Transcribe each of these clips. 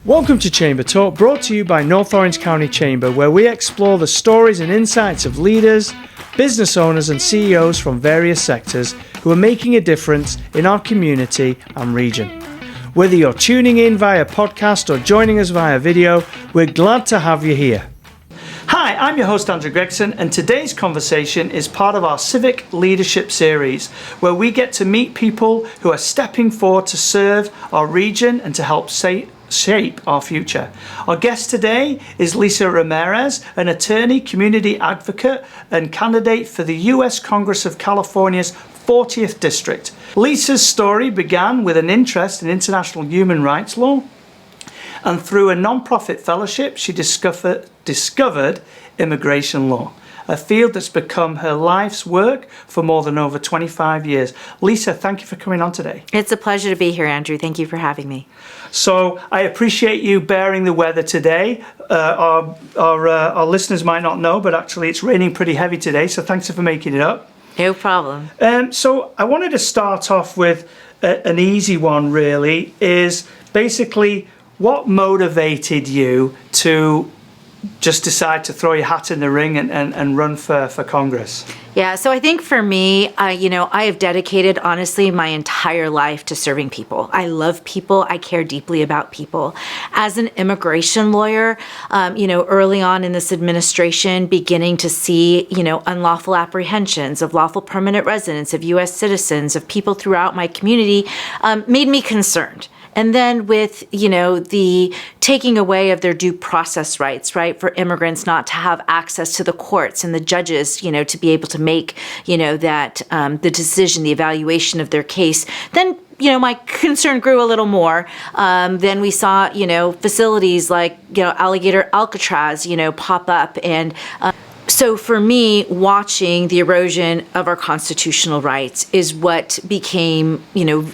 Welcome to ChamberTalk, brought to you by North Orange County Chamber, where we explore the stories and insights of leaders, business owners and CEOs from various sectors who are making a difference in our community and region. Whether you're tuning in via podcast or joining us via video, we're glad to have you here. Hi, I'm your host Andrew Gregson, and today's conversation is part of our Civic Leadership Series, where we get to meet people who are stepping forward to serve our region and to help shape our future. Our guest today is Lisa Ramirez, an attorney, community advocate, and candidate for the U.S. Congress of California's 40th District. Lisa's story began with an interest in international human rights law, and through a non-profit fellowship, she discovered immigration law, a field that's become her life's work for more than over 25 years. Lisa, thank you for coming on today. It's a pleasure to be here, Andrew. Thank you for having me. So I appreciate you bearing the weather today. Our listeners might not know, but actually it's raining pretty heavy today, so thanks for making it up. No problem. So I wanted to start off with an easy one, really, is basically what motivated you to just decide to throw your hat in the ring and run for Congress? Yeah, so I think for me, I have dedicated, honestly, my entire life to serving people. I love people. I care deeply about people. As an immigration lawyer, early on in this administration, beginning to see, unlawful apprehensions of lawful permanent residents, of U.S. citizens, of people throughout my community, made me concerned. And then with, the taking away of their due process rights, right, for immigrants not to have access to the courts and the judges, to be able to make, that the decision, the evaluation of their case, then my concern grew a little more. Then we saw, facilities like, Alligator Alcatraz, pop up. And so for me, watching the erosion of our constitutional rights is what became,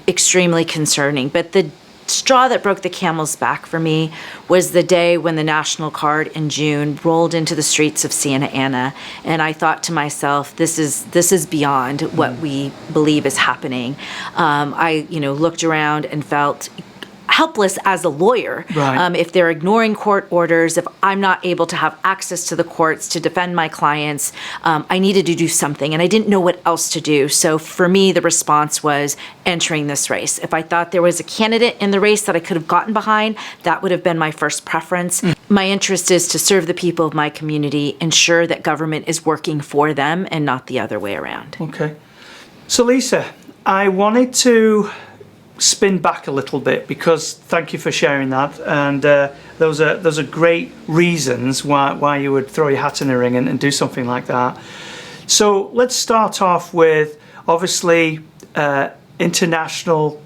extremely concerning. But the straw that broke the camel's back for me was the day when the National Guard in June rolled into the streets of Santa Ana, and I thought to myself, this is beyond what we believe is happening. I looked around and felt helpless as a lawyer. Right. If they're ignoring court orders, if I'm not able to have access to the courts to defend my clients, I needed to do something, and I didn't know what else to do. So for me, the response was entering this race. If I thought there was a candidate in the race that I could have gotten behind, that would have been my first preference. My interest is to serve the people of my community, ensure that government is working for them and not the other way around. Okay. So Lisa, I wanted to spin back a little bit, because thank you for sharing that, and those are great reasons why you would throw your hat in the ring and do something like that. So let's start off with, obviously, international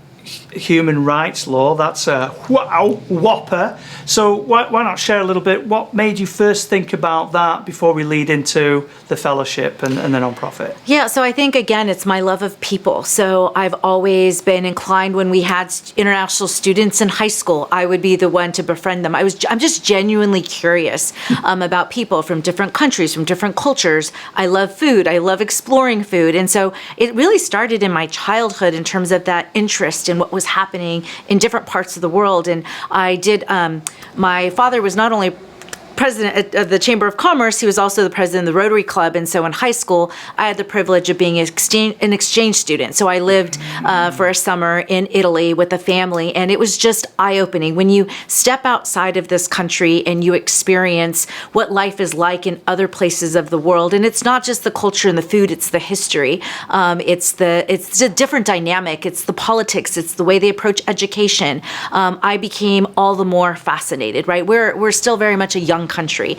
human rights law. That's a whopper. So why not share a little bit, what made you first think about that before we lead into the fellowship and the nonprofit? Yeah, so I think, again, it's my love of people. So I've always been inclined, when we had international students in high school, I would be the one to befriend them. I'm just genuinely curious about people from different countries, from different cultures. I love food. I love exploring food. And so it really started in my childhood in terms of that interest in what was happening in different parts of the world. And I did, my father was not only president of the Chamber of Commerce, he was also the president of the Rotary Club. And so in high school, I had the privilege of being an exchange student. So I lived for a summer in Italy with a family, and it was just eye-opening. When you step outside of this country and you experience what life is like in other places of the world, and it's not just the culture and the food, it's the history, it's a different dynamic, it's the politics, it's the way they approach education. I became all the more fascinated, right? We're still very much a young country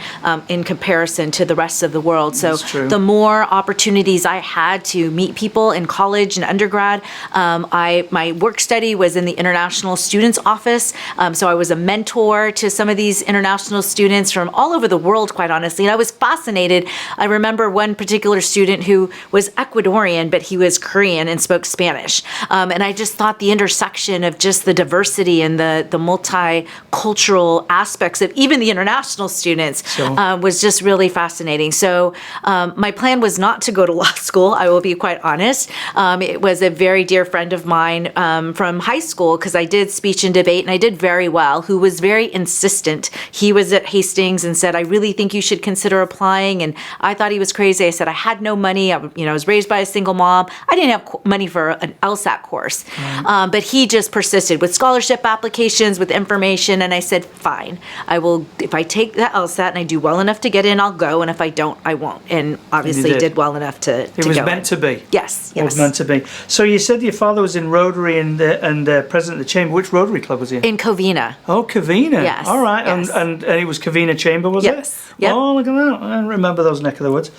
in comparison to the rest of the world. So the more opportunities I had to meet people in college and undergrad, my work study was in the International Students Office. So I was a mentor to some of these international students from all over the world, quite honestly. And I was fascinated. I remember one particular student who was Ecuadorian, but he was Korean and spoke Spanish. And I just thought the intersection of just the diversity and the multicultural aspects of even the international students, Sure. was just really fascinating. So my plan was not to go to law school, I will be quite honest. It was a very dear friend of mine from high school, because I did speech and debate, and I did very well, who was very insistent. He was at Hastings and said, I really think you should consider applying. And I thought he was crazy. I said, I had no money. I was raised by a single mom. I didn't have money for an LSAT course. But he just persisted with scholarship applications, with information. And I said, fine, I will. If I take that LSAT and I do well enough to get in, I'll go. And if I don't, I won't. And obviously did well enough to It was go meant in. to be. Yes. It was meant to be. So you said your father was in Rotary and president of the Chamber. Which Rotary Club was he in? In Covina. Oh, Covina. Yes, All right. yes. And it was Covina Chamber, was Yes, it? yep. Oh, look at that. I remember those neck of the woods.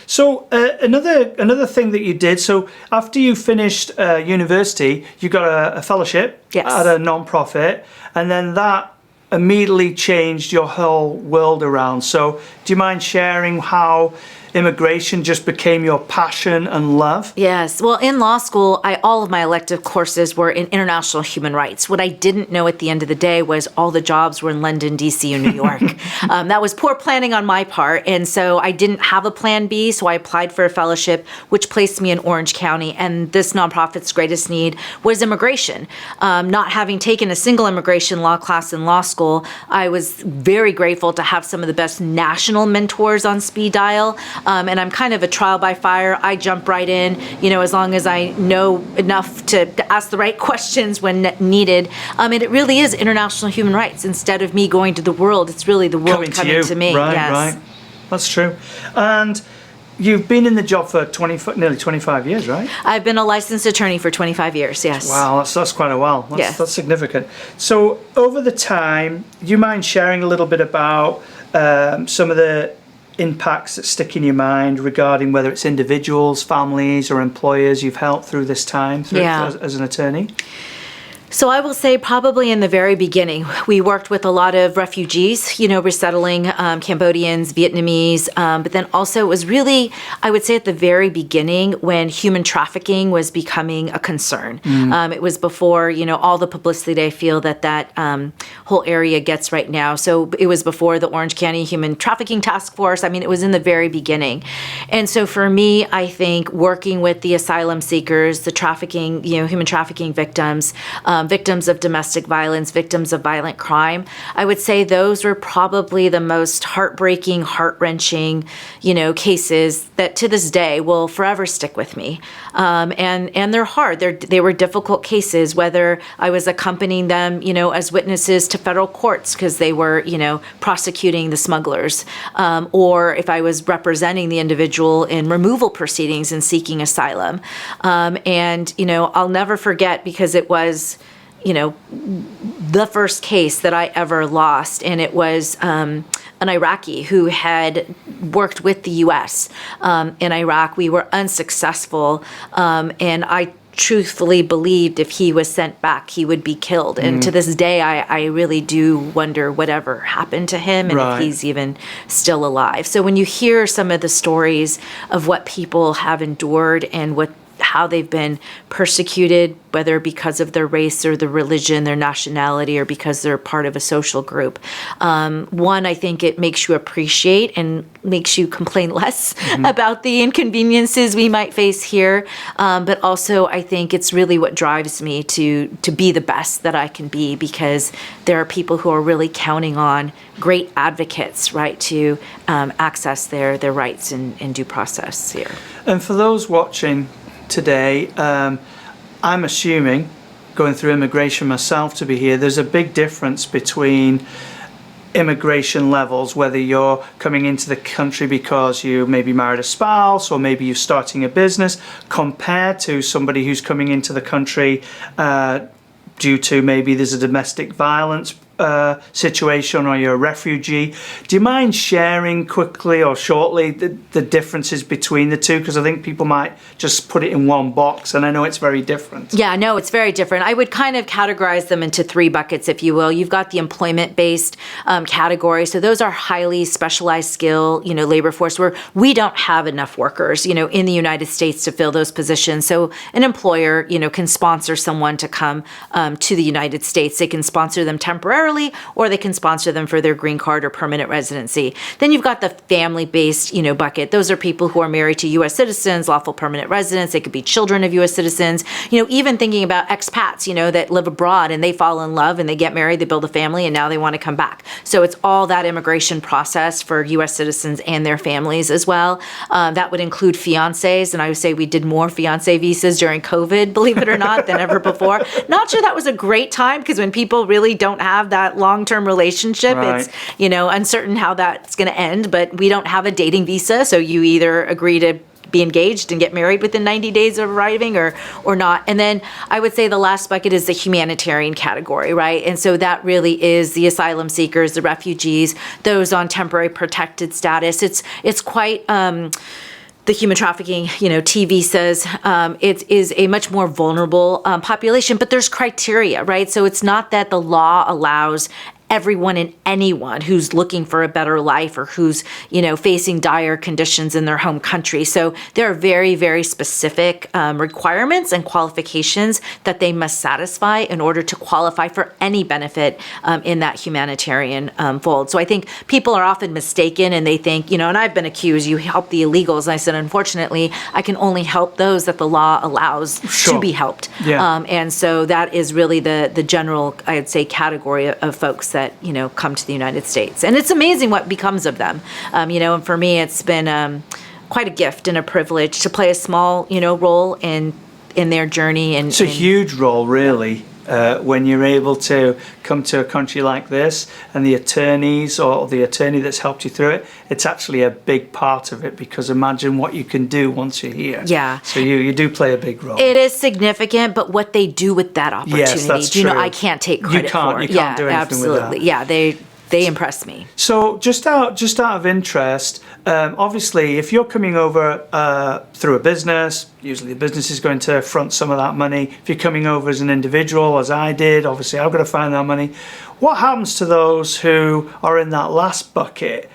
So another thing that you did, so after you finished university, you got a fellowship Yes. at a non-profit, and then that immediately changed your whole world around. So do you mind sharing how immigration just became your passion and love? Yes. Well, in law school, all of my elective courses were in international human rights. What I didn't know at the end of the day was all the jobs were in London, D.C., and New York. That was poor planning on my part. And so I didn't have a plan B, so I applied for a fellowship, which placed me in Orange County. And this nonprofit's greatest need was immigration. Not having taken a single immigration law class in law school, I was very grateful to have some of the best national mentors on speed dial. And I'm kind of a trial by fire. I jump right in, as long as I know enough to ask the right questions when needed. And it really is international human rights. Instead of me going to the world, it's really the world coming to me. Right, yes. right. That's true. And you've been in the job for nearly 25 years, right? I've been a licensed attorney for 25 years, yes. Wow, that's quite a while. That's significant. So over the time, do you mind sharing a little bit about some of the impacts that stick in your mind regarding whether it's individuals, families, or employers you've helped through this time as an attorney? So I will say probably in the very beginning, we worked with a lot of refugees, resettling Cambodians, Vietnamese, but then also it was really, I would say at the very beginning when human trafficking was becoming a concern. It was before, all the publicity I feel that whole area gets right now. So it was before the Orange County Human Trafficking Task Force. I mean, it was in the very beginning. And so for me, I think working with the asylum seekers, the trafficking, human trafficking victims, victims of domestic violence, victims of violent crime, I would say those were probably the most heartbreaking, heart-wrenching, cases that to this day will forever stick with me. And they're hard. They were difficult cases, whether I was accompanying them, as witnesses to federal courts because they were, prosecuting the smugglers, or if I was representing the individual in removal proceedings and seeking asylum. And I'll never forget because it was, the first case that I ever lost, and it was an Iraqi who had worked with the U.S. In Iraq. We were unsuccessful, and I truthfully believed if he was sent back, he would be killed. And to this day, I really do wonder whatever happened to him and if he's even still alive. So when you hear some of the stories of what people have endured and how they've been persecuted, whether because of their race or their religion, their nationality, or because they're part of a social group. One, I think it makes you appreciate and makes you complain less about the inconveniences we might face here. But also, I think it's really what drives me to be the best that I can be, because there are people who are really counting on great advocates, right, to access their rights and due process here. And for those watching today, I'm assuming, going through immigration myself to be here, there's a big difference between immigration levels, whether you're coming into the country because you maybe married a spouse or maybe you're starting a business, compared to somebody who's coming into the country due to maybe there's a domestic violence situation or you're a refugee. Do you mind sharing quickly or shortly the differences between the two? Because I think people might just put it in one box, and I know it's very different. Yeah, no, it's very different. I would kind of categorize them into three buckets, if you will. You've got the employment-based category. So those are highly specialized skill, labor force where we don't have enough workers, in the United States to fill those positions. So an employer, can sponsor someone to come to the United States. They can sponsor them temporarily temporarily, or they can sponsor them for their green card or permanent residency. Then you've got the family-based, bucket. Those are people who are married to U.S. citizens, lawful permanent residents. They could be children of U.S. citizens. Even thinking about expats, that live abroad and they fall in love and they get married, they build a family, and now they want to come back. So it's all that immigration process for U.S. citizens and their families as well. That would include fiancés, and I would say we did more fiancé visas during COVID, believe it or not, than ever before. Not sure that was a great time, because when people really don't have that long-term relationship, Right. it's, uncertain how that's going to end, but we don't have a dating visa, so you either agree to be engaged and get married within 90 days of arriving or not. And then I would say the last bucket is the humanitarian category, right? And so that really is the asylum seekers, the refugees, those on temporary protected status. It's quite the human trafficking, T visas, it is a much more vulnerable population, but there's criteria, right? So it's not that the law allows everyone and anyone who's looking for a better life or who's, facing dire conditions in their home country. So there are very, very specific requirements and qualifications that they must satisfy in order to qualify for any benefit in that humanitarian fold. So I think people are often mistaken, and they think, and I've been accused, you help the illegals. And I said, unfortunately, I can only help those that the law allows to be helped. Yeah. And so that is really the general, I'd say, category of folks that, come to the United States. And it's amazing what becomes of them. And for me, it's been quite a gift and a privilege to play a small, role in their journey. And it's a huge role, really, when you're able to come to a country like this, and the attorneys or the attorney that's helped you through it, it's actually a big part of it, because imagine what you can do once you're here. Yeah. So you do play a big role. It is significant, but what they do with that opportunity, yes, that's true. I can't take credit for. You can't do anything absolutely. with that. Yeah, they impress me. So just out of interest, obviously, if you're coming over through a business, usually the business is going to front some of that money. If you're coming over as an individual, as I did, obviously I've got to find that money. What happens to those who are in that last bucket?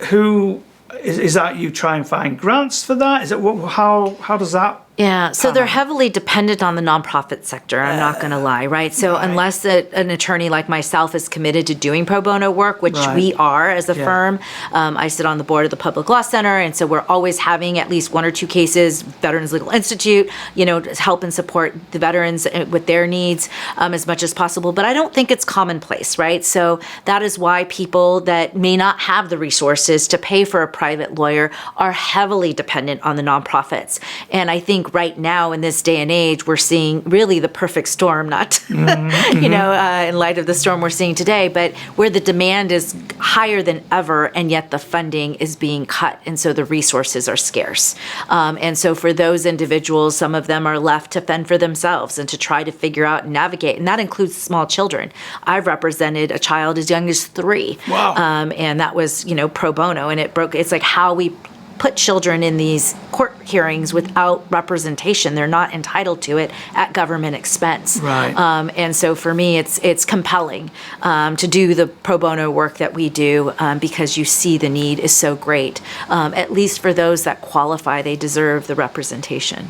Who is that? You try and find grants for that? Is it how does that? Yeah, so they're heavily dependent on the nonprofit sector, I'm not going to lie, right? So unless an attorney like myself is committed to doing pro bono work, which we are as a firm, I sit on the board of the Public Law Center, and so we're always having at least one or two cases, Veterans Legal Institute, to help and support the veterans with their needs as much as possible. But I don't think it's commonplace, right? So that is why people that may not have the resources to pay for a private lawyer are heavily dependent on the nonprofits. And I think right now in this day and age, we're seeing really the perfect storm, not, in light of the storm we're seeing today, but where the demand is higher than ever, and yet the funding is being cut. And so the resources are scarce. And so for those individuals, some of them are left to fend for themselves and to try to figure out and navigate. And that includes small children. I've represented a child as young as 3. Wow. And that was, pro bono. And it's like how we put children in these court hearings without representation. They're not entitled to it at government expense. Right. And so for me, it's compelling to do the pro bono work that we do because you see the need is so great. At least for those that qualify, they deserve the representation.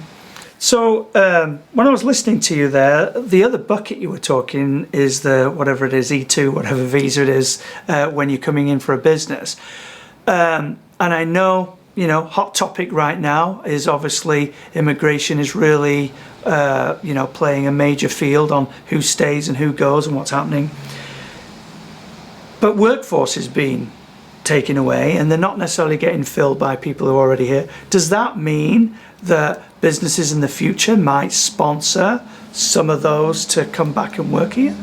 So when I was listening to you there, the other bucket you were talking is the, whatever it is, E2, whatever visa it is, when you're coming in for a business. And I know, hot topic right now is obviously immigration is really, playing a major field on who stays and who goes and what's happening. But workforce is being taken away, and they're not necessarily getting filled by people who are already here. Does that mean that businesses in the future might sponsor some of those to come back and work here?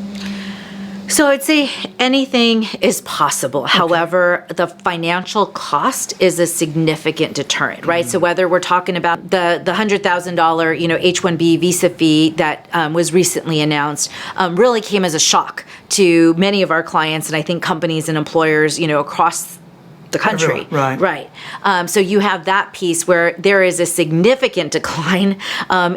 So I'd say anything is possible. Okay. However, the financial cost is a significant deterrent, right? So whether we're talking about the $100,000, H-1B visa fee that was recently announced, really came as a shock to many of our clients, and I think companies and employers, across the country. Everyone, right. So you have that piece where there is a significant decline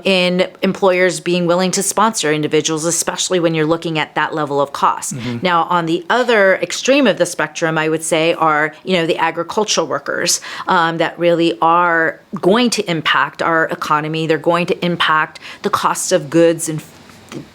in employers being willing to sponsor individuals, especially when you're looking at that level of cost. Mm-hmm. Now, on the other extreme of the spectrum, I would say are, the agricultural workers that really are going to impact our economy. They're going to impact the cost of goods and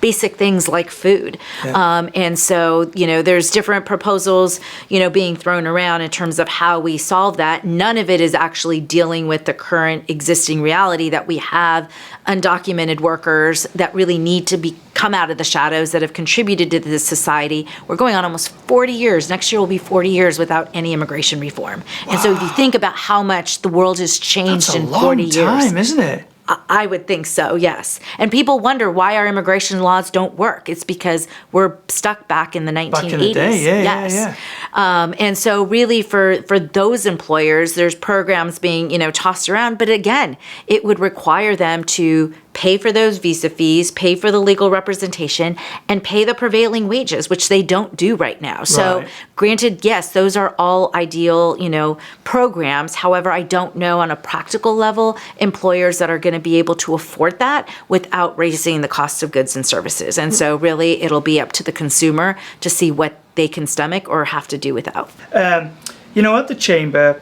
basic things like food. Yeah. And so, there's different proposals, being thrown around in terms of how we solve that. None of it is actually dealing with the current existing reality that we have undocumented workers that really need to come out of the shadows that have contributed to this society. We're going on almost 40 years. Next year will be 40 years without any immigration reform. Wow. And so if you think about how much the world has changed in 40 years. That's a long time, isn't it? I would think so, yes. And people wonder why our immigration laws don't work. It's because we're stuck back in the 1980s. Back in the day, yes. yeah. And so really for those employers, there's programs being, tossed around. But again, it would require them to pay for those visa fees, pay for the legal representation, and pay the prevailing wages, which they don't do right now. So granted, yes, those are all ideal, programs. However, I don't know on a practical level, employers that are going to be able to afford that without raising the cost of goods and services. And so really it'll be up to the consumer to see what they can stomach or have to do without. At the Chamber,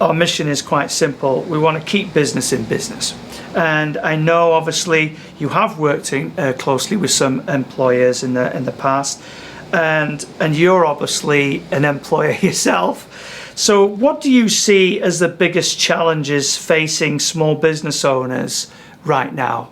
our mission is quite simple. We want to keep business in business. And I know, obviously, you have worked closely with some employers in the past, and you're obviously an employer yourself. So what do you see as the biggest challenges facing small business owners right now?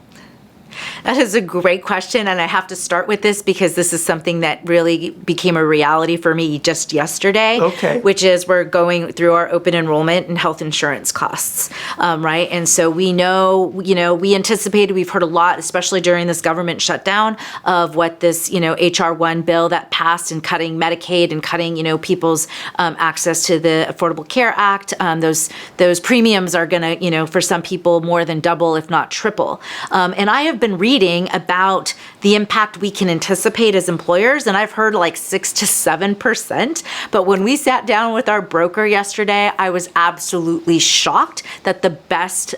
That is a great question, and I have to start with this because this is something that really became a reality for me just yesterday, which is we're going through our open enrollment and health insurance costs, right? And so we know, we anticipated, we've heard a lot, especially during this government shutdown, of what this, HR 1 bill that passed and cutting Medicaid and cutting, people's access to the Affordable Care Act. Those premiums are going to, for some people more than double, if not triple. And I have been reading about the impact we can anticipate as employers, and I've heard like 6 to 7%. But when we sat down with our broker yesterday, I was absolutely shocked that the best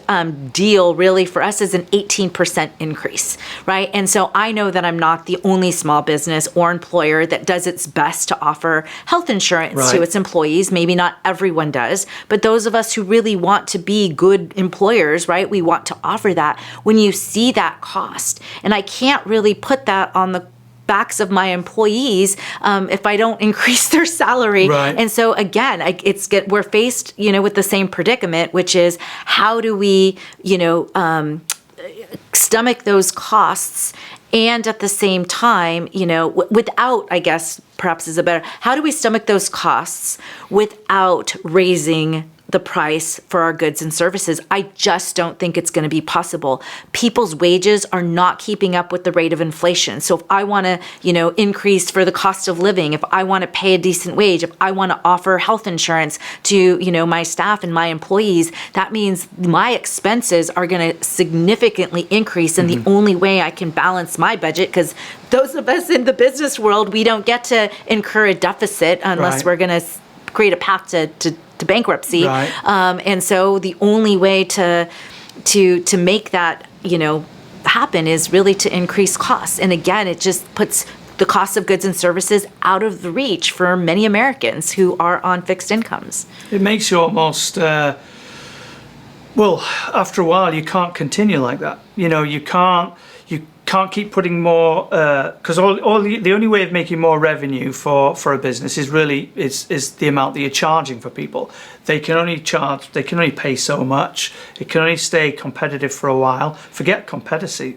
deal really for us is an 18% increase, right? And so I know that I'm not the only small business or employer that does its best to offer health insurance to its employees. Maybe not everyone does, but those of us who really want to be good employers, right? We want to offer that. When you see that cost, and I can't really put that on the backs of my employees if I don't increase their salary. Right. And so again, we're faced, with the same predicament, which is how do we, stomach those costs and at the same time, without, I guess, perhaps is a better, how do we stomach those costs without raising the price for our goods and services? I just don't think it's going to be possible. People's wages are not keeping up with the rate of inflation. So if I want to, increase for the cost of living, if I want to pay a decent wage, if I want to offer health insurance to, my staff and my employees, that means my expenses are going to significantly increase. And the only way I can balance my budget, because those of us in the business world, we don't get to incur a deficit unless we're going to create a path to bankruptcy. Right. And so the only way to make that, happen is really to increase costs. And again, it just puts the cost of goods and services out of the reach for many Americans who are on fixed incomes. It makes you almost, after a while, you can't continue like that. You can't keep putting more, because the only way of making more revenue for a business is really is the amount that you're charging for people. They can only pay so much. It can only stay competitive for a while. Forget competency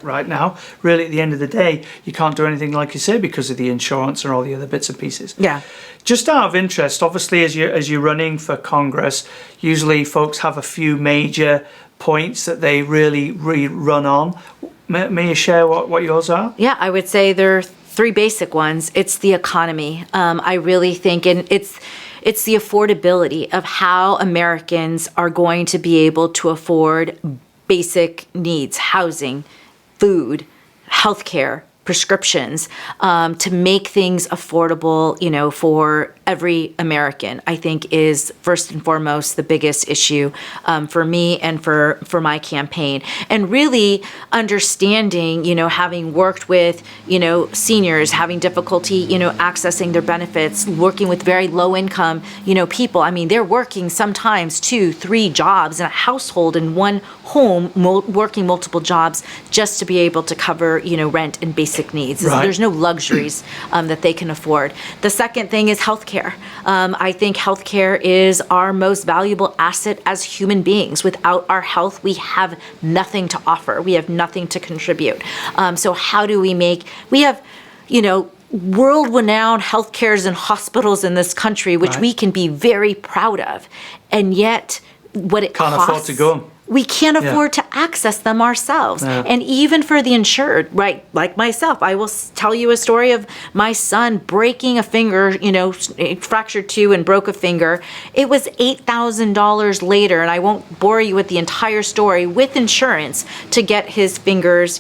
right now. Really, at the end of the day, you can't do anything like you say because of the insurance and all the other bits and pieces. Yeah. Just out of interest, obviously, as you're running for Congress, usually folks have a few major points that they really run on. May you share what yours are? Yeah, I would say there are 3 basic ones. It's the economy. I really think, and it's the affordability of how Americans are going to be able to afford basic needs, housing, food, healthcare, prescriptions, to make things affordable, for every American, I think is first and foremost the biggest issue for me and for my campaign. And really understanding, having worked with, seniors having difficulty, accessing their benefits, working with very low income, people. I mean, they're working sometimes 2-3 jobs in a household in one home, working multiple jobs just to be able to cover, rent and basic needs. Right. There's no luxuries that they can afford. The second thing is healthcare. I think healthcare is our most valuable asset as human beings. Without our health, we have nothing to offer. We have nothing to contribute. So how do we have, world-renowned healthcares and hospitals in this country, which we can be very proud of. And yet, what it can't costs, afford to go. we can't afford to access them ourselves. Yeah. And even for the insured, right, like myself, I will tell you a story of my son breaking a finger, fractured two and broke a finger. It was $8,000 later, and I won't bore you with the entire story, with insurance to get his fingers,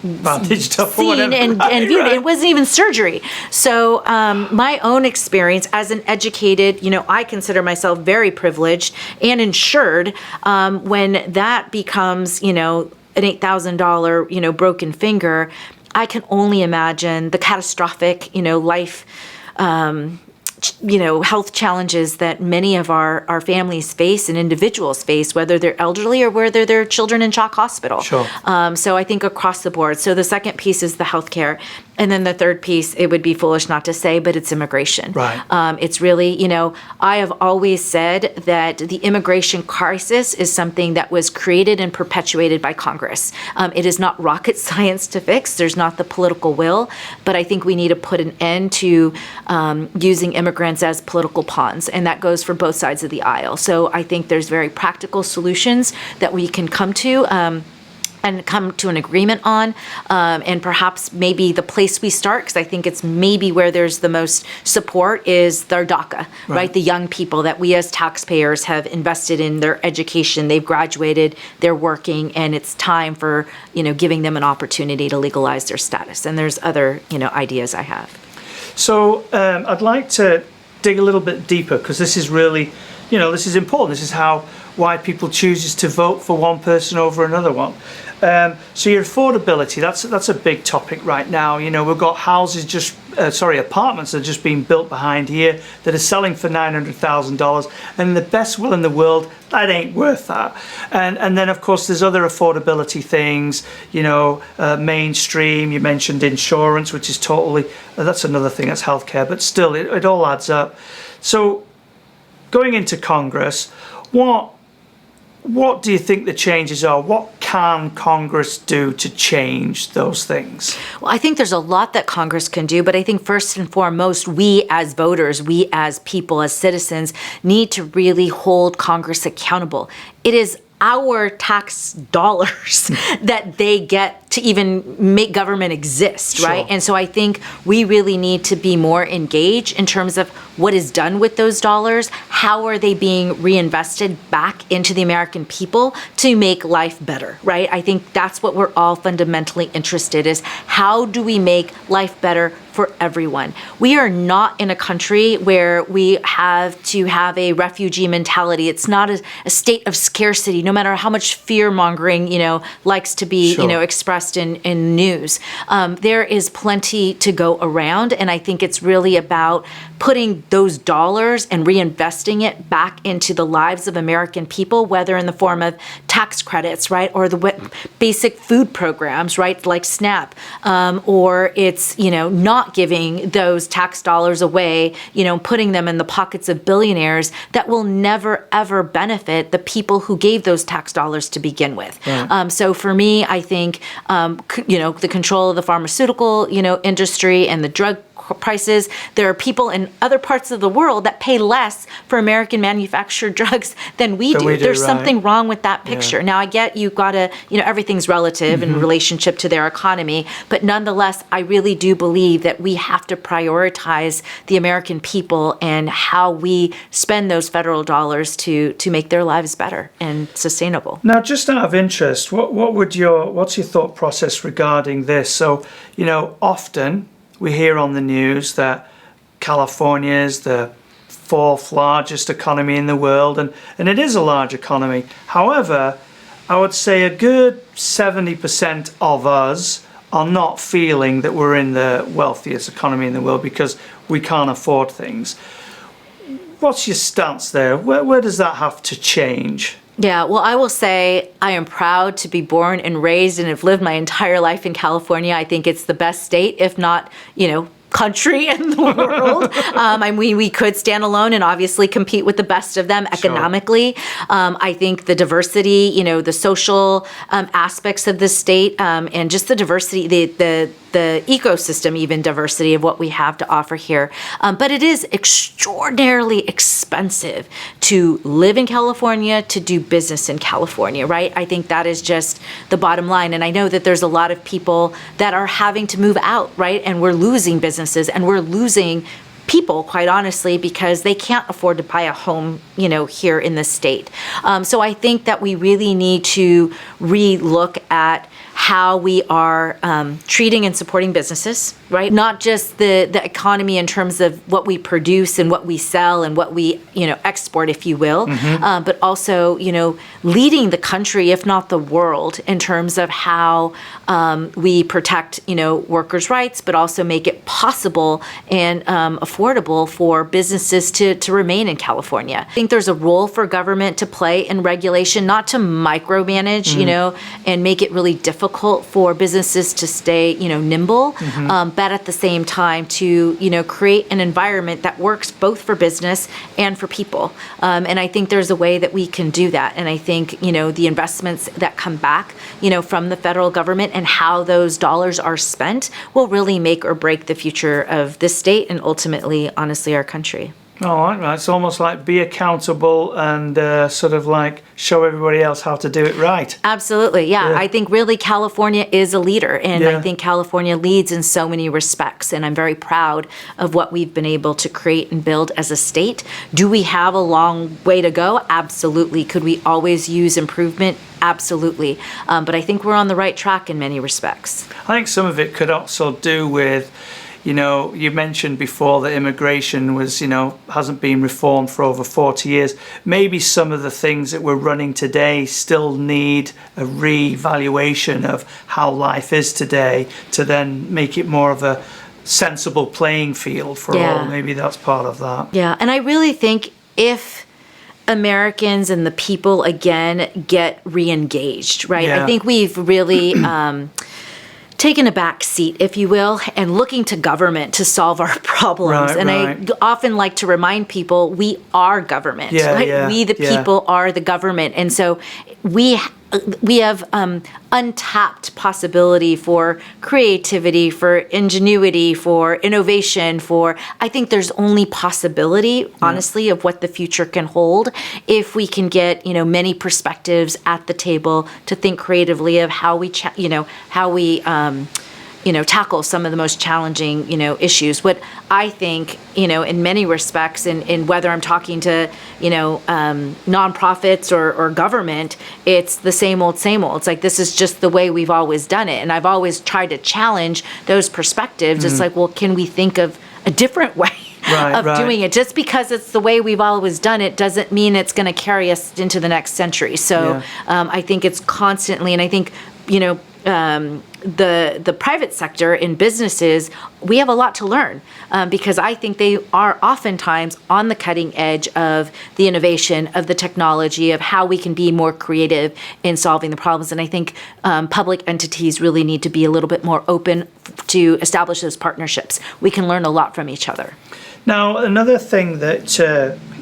bandaged up or seen whatever. and Right, viewed. right. It wasn't even surgery. So my own experience as an educated, I consider myself very privileged and insured. When that becomes, an $8,000, broken finger, I can only imagine the catastrophic, life, health challenges that many of our families face and individuals face, whether they're elderly or whether they're children in Chalk Hospital. Sure. So I think across the board. So the second piece is the healthcare. And then the third piece, it would be foolish not to say, but it's immigration. Right. It's really, I have always said that the immigration crisis is something that was created and perpetuated by Congress. It is not rocket science to fix. There's not the political will, but I think we need to put an end to using immigrants as political pawns, and that goes for both sides of the aisle. So I think there's very practical solutions that we can come to. And come to an agreement on, and perhaps maybe the place we start, because I think it's maybe where there's the most support, is their DACA, right? The young people that we as taxpayers have invested in their education. They've graduated, they're working, and it's time for, giving them an opportunity to legalize their status. And there's other, ideas I have. So I'd like to dig a little bit deeper, because this is really, this is important. This is why people chooses to vote for one person over another one. So your affordability, that's a big topic right now. We've got houses apartments that are just being built behind here that are selling for $900,000, and in the best will in the world, that ain't worth that. And then of course there's other affordability things, mainstream, you mentioned insurance, which is totally, that's another thing, that's healthcare, but still it all adds up. So going into Congress, what do you think the changes are? What can Congress do to change those things? Well, I think there's a lot that Congress can do, but I think first and foremost, we as voters, we as people, as citizens, need to really hold Congress accountable. It is our tax dollars that they get to even make government exist, right? Sure. And so I think we really need to be more engaged in terms of what is done with those dollars. How are they being reinvested back into the American people to make life better, right? I think that's what we're all fundamentally interested in, is how do we make life better for everyone? We are not in a country where we have to have a refugee mentality. It's not a state of scarcity, no matter how much fear-mongering, likes to be, Sure. expressed in news. There is plenty to go around, and I think it's really about putting those dollars and reinvesting it back into the lives of American people, whether in the form of tax credits, right, or the basic food programs, right, like SNAP, or it's, not giving those tax dollars away, putting them in the pockets of billionaires that will never, ever benefit the people who gave those tax dollars to begin with. Right. So for me, I think, the control of the pharmaceutical, industry and the drug prices. There are people in other parts of the world that pay less for American manufactured drugs than we do. There's something wrong with that picture. Yeah. Now, I get you've got to, everything's relative in relationship to their economy, but nonetheless, I really do believe that we have to prioritize the American people and how we spend those federal dollars to make their lives better and sustainable. Now, just out of interest, what's your thought process regarding this? So, often we hear on the news that California is the fourth largest economy in the world, and it is a large economy. However, I would say a good 70% of us are not feeling that we're in the wealthiest economy in the world because we can't afford things. What's your stance there? Where does that have to change? Yeah, well, I will say I am proud to be born and raised and have lived my entire life in California. I think it's the best state, if not, country in the world. We could stand alone and obviously compete with the best of them economically. Sure. I think the diversity, the social aspects of the state, and just the diversity, the ecosystem, even diversity of what we have to offer here. But it is extraordinarily expensive to live in California, to do business in California, right? I think that is just the bottom line. And I know that there's a lot of people that are having to move out, right? And we're losing businesses and we're losing people, quite honestly, because they can't afford to buy a home, here in the state. So I think that we really need to re-look at how we are treating and supporting businesses, right? Not just the economy in terms of what we produce and what we sell and what we, export, if you will, but also, leading the country, if not the world, in terms of how we protect, workers' rights, but also make it possible and affordable for businesses to remain in California. I think there's a role for government to play in regulation, not to micromanage, and make it really difficult for businesses to stay, nimble, but at the same time to, create an environment that works both for business and for people. And I think there's a way that we can do that. And I think, the investments that come back, from the federal government and how those dollars are spent will really make or break the future of this state and ultimately, honestly, our country. Oh, right. It's almost like be accountable and sort of like show everybody else how to do it right. Absolutely. Yeah. I think really California is a leader, and I think California leads in so many respects. And I'm very proud of what we've been able to create and build as a state. Do we have a long way to go? Absolutely. Could we always use improvement? Absolutely. But I think we're on the right track in many respects. I think some of it could also do with, you mentioned before that immigration was, hasn't been reformed for over 40 years. Maybe some of the things that we're running today still need a re-evaluation of how life is today to then make it more of a sensible playing field for all. Maybe that's part of that. Yeah. And I really think if Americans and the people, again, get re-engaged, right? I think we've really taken a back seat, if you will, and looking to government to solve our problems. I often like to remind people we are government. We, the people, are the government. And so we have untapped possibility for creativity, for ingenuity, for innovation, I think there's only possibility, honestly, of what the future can hold if we can get, many perspectives at the table to think creatively of how we, tackle some of the most challenging, issues. What I think, in many respects, in whether I'm talking to, nonprofits or government, it's the same old, same old. It's like, this is just the way we've always done it. And I've always tried to challenge those perspectives. It's like, well, can we think of a different way of doing it? Just because it's the way we've always done it doesn't mean it's going to carry us into the next century. So I think it's constantly, and I think, the private sector in businesses, we have a lot to learn because I think they are oftentimes on the cutting edge of the innovation, of the technology, of how we can be more creative in solving the problems. And I think public entities really need to be a little bit more open to establish those partnerships. We can learn a lot from each other. Now, another thing that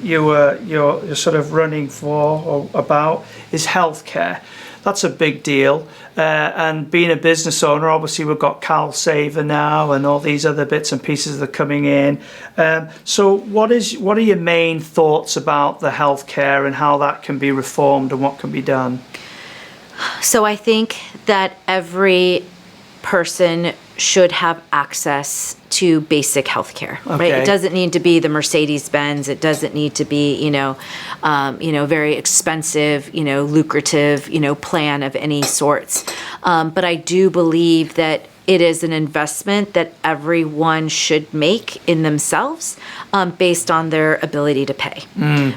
you're sort of running for or about is healthcare. that's a big deal. And being a business owner, obviously we've got Cal Saver now and all these other bits and pieces that are coming in. So what are your main thoughts about the healthcare and how that can be reformed and what can be done? So I think that every person should have access to basic health care, right? Okay. It doesn't need to be the Mercedes-Benz. It doesn't need to be, very expensive, lucrative, plan of any sorts. But I do believe that it is an investment that everyone should make in themselves based on their ability to pay,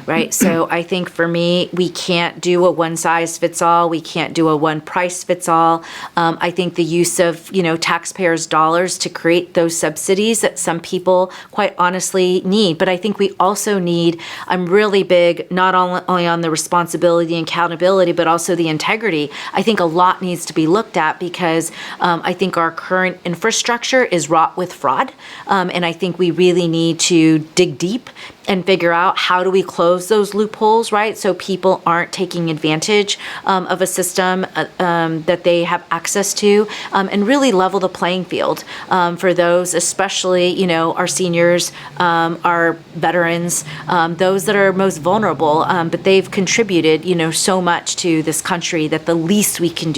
right? So I think for me, we can't do a one-size-fits-all. We can't do a one-price-fits-all. I think the use of, taxpayers' dollars to create those subsidies that some people quite honestly need. But I think we also need, I'm really big not only on the responsibility and accountability, but also the integrity. I think a lot needs to be looked at because I think our current infrastructure is wrought with fraud. And I think we really need to dig deep and figure out how do we close those loopholes, right? So people aren't taking advantage of a system that they have access to, and really level the playing field for those, especially, our seniors, our veterans, those that are most vulnerable, but they've contributed, so much to this country that the least we can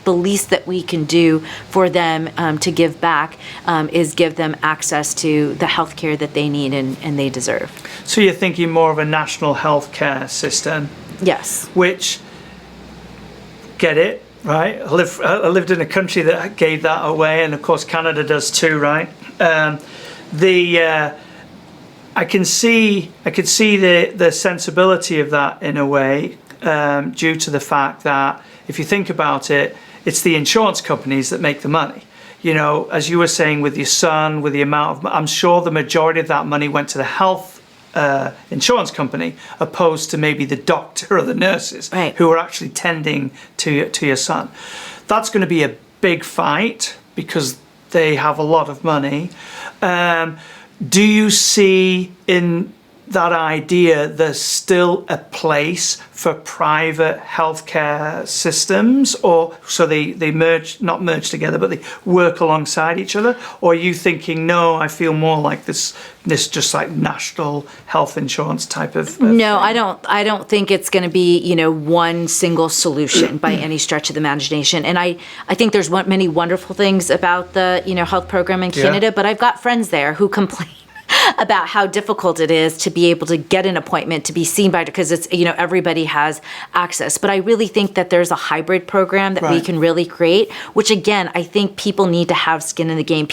the least that we can do for them to give back is give them access to the health care that they need and they deserve. So you're thinking more of a national health care system? Yes. Which, get it, right? I lived in a country that gave that away, and of course Canada does too, right? I could see the sensibility of that in a way, due to the fact that if you think about it, it's the insurance companies that make the money. As you were saying with your son, with the amount of, I'm sure the majority of that money went to the health insurance company, opposed to maybe the doctor or the nurses, right, who are actually tending to your son. That's going to be a big fight because they have a lot of money. Do you see in that idea there's still a place for private healthcare systems, or so they not merge together, but they work alongside each other? Or are you thinking, no, I feel more like this just like national health insurance type of no thing? I don't think it's going to be one single solution by any stretch of the imagination. And I think there's many wonderful things about the health program in Canada, but I've got friends there who complain about how difficult it is to be able to get an appointment, to be seen by, because it's, everybody has access. But I really think that there's a hybrid program that we can really create, which again, I think people need to have skin in the game.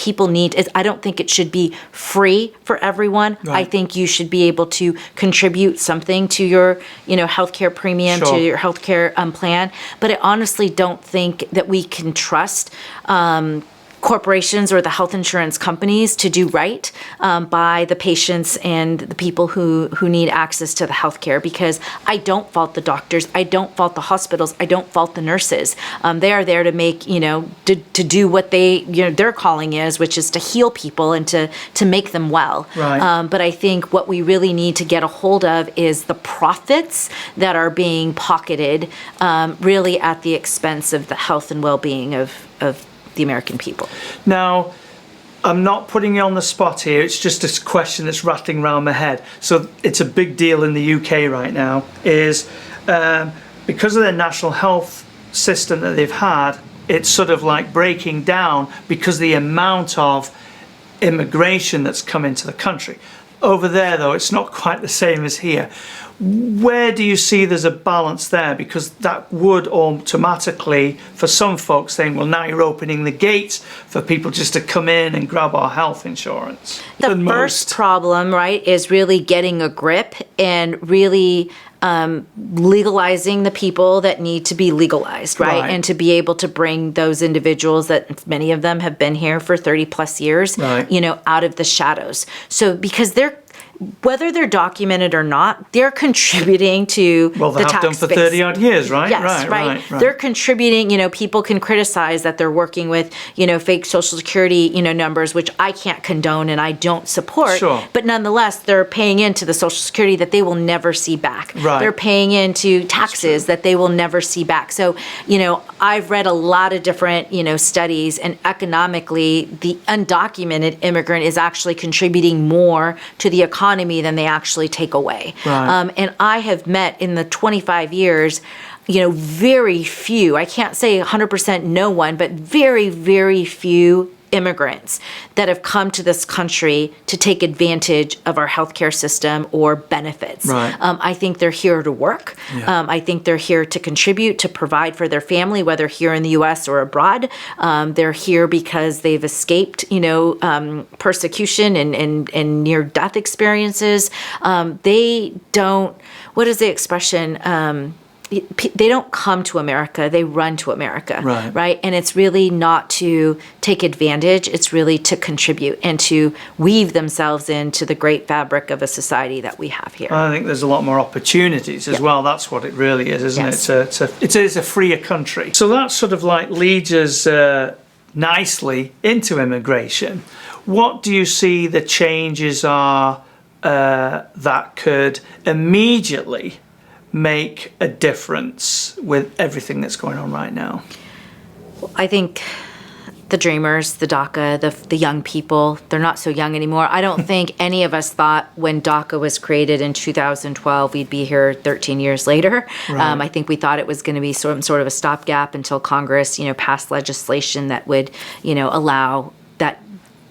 I don't think it should be free for everyone. I think you should be able to contribute something to your, healthcare premium, to your healthcare plan. But I honestly don't think that we can trust corporations or the health insurance companies to do right by the patients and the people who need access to the health care, because I don't fault the doctors, I don't fault the hospitals, I don't fault the nurses. They are there to make, to do what their calling is, which is to heal people and to make them well. Right. But I think what we really need to get a hold of is the profits that are being pocketed really at the expense of the health and well-being of the American people. Now, I'm not putting you on the spot here. It's just a question that's rattling around my head. So it's a big deal in the UK right now, is because of their national health system that they've had, it's sort of like breaking down because the amount of immigration that's come into the country. Over there, though, it's not quite the same as here. Where do you see there's a balance there? Because that would automatically, for some folks, saying, well, now you're opening the gates for people just to come in and grab our health insurance. The first problem, right, is really getting a grip and really legalizing the people that need to be legalized, right? And to be able to bring those individuals, that many of them have been here for 30 plus years, out of the shadows. So because whether they're documented or not, they're contributing to Well, they the have tax done for base. 30 odd years, right? Yes, right. They're contributing, people can criticize that they're working with, fake Social Security, numbers, which I can't condone and I don't support. Sure. But nonetheless, they're paying into the Social Security that they will never see back. Right. They're paying into taxes that they will never see back. So, I've read a lot of different, studies, and economically, the undocumented immigrant is actually contributing more to the economy than they actually take away. Right. And I have met in the 25 years, very few, I can't say 100% no one, but very, very few immigrants that have come to this country to take advantage of our healthcare system or benefits. Right. I think they're here to work. Yeah. I think they're here to contribute, to provide for their family, whether here in the U.S. or abroad. They're here because they've escaped, persecution and near-death experiences. They don't, what is the expression? They don't come to America, they run to America, right? And it's really not to take advantage, it's really to contribute and to weave themselves into the great fabric of a society that we have here. I think there's a lot more opportunities as well. That's what it really is, isn't it? It's a freer country. So that sort of like leads us nicely into immigration. What do you see the changes are that could immediately make a difference with everything that's going on right now? I think the dreamers, the DACA, the young people, they're not so young anymore. I don't think any of us thought when DACA was created in 2012, we'd be here 13 years later. Right. I think we thought it was going to be some sort of a stopgap until Congress, passed legislation that would, allow that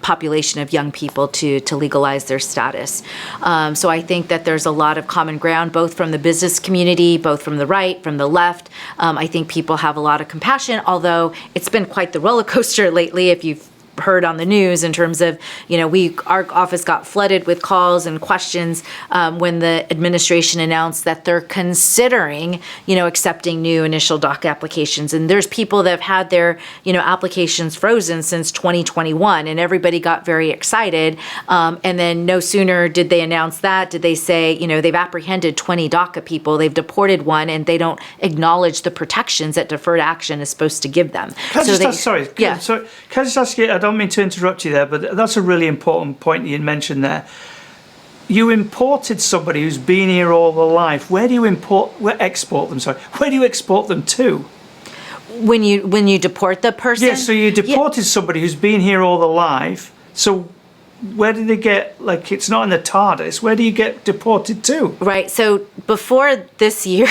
population of young people to legalize their status. So I think that there's a lot of common ground, both from the business community, both from the right, from the left. I think people have a lot of compassion, although it's been quite the roller coaster lately, if you've heard on the news, in terms of, our office got flooded with calls and questions when the administration announced that they're considering, accepting new initial DACA applications. And there's people that have had their, applications frozen since 2021, and everybody got very excited. And then no sooner did they announce that, did they say, they've apprehended 20 DACA people, they've deported one, and they don't acknowledge the protections that deferred action is supposed to give them. Can I just ask you, I don't mean to interrupt you there, but that's a really important point you mentioned there. You imported somebody who's been here all their life. Where do you export them? Where do you export them to? When you deport the person? Yeah, so you deported somebody who's been here all their life. So where do they get, it's not in the TARDIS, where do you get deported to? Right, so before this year,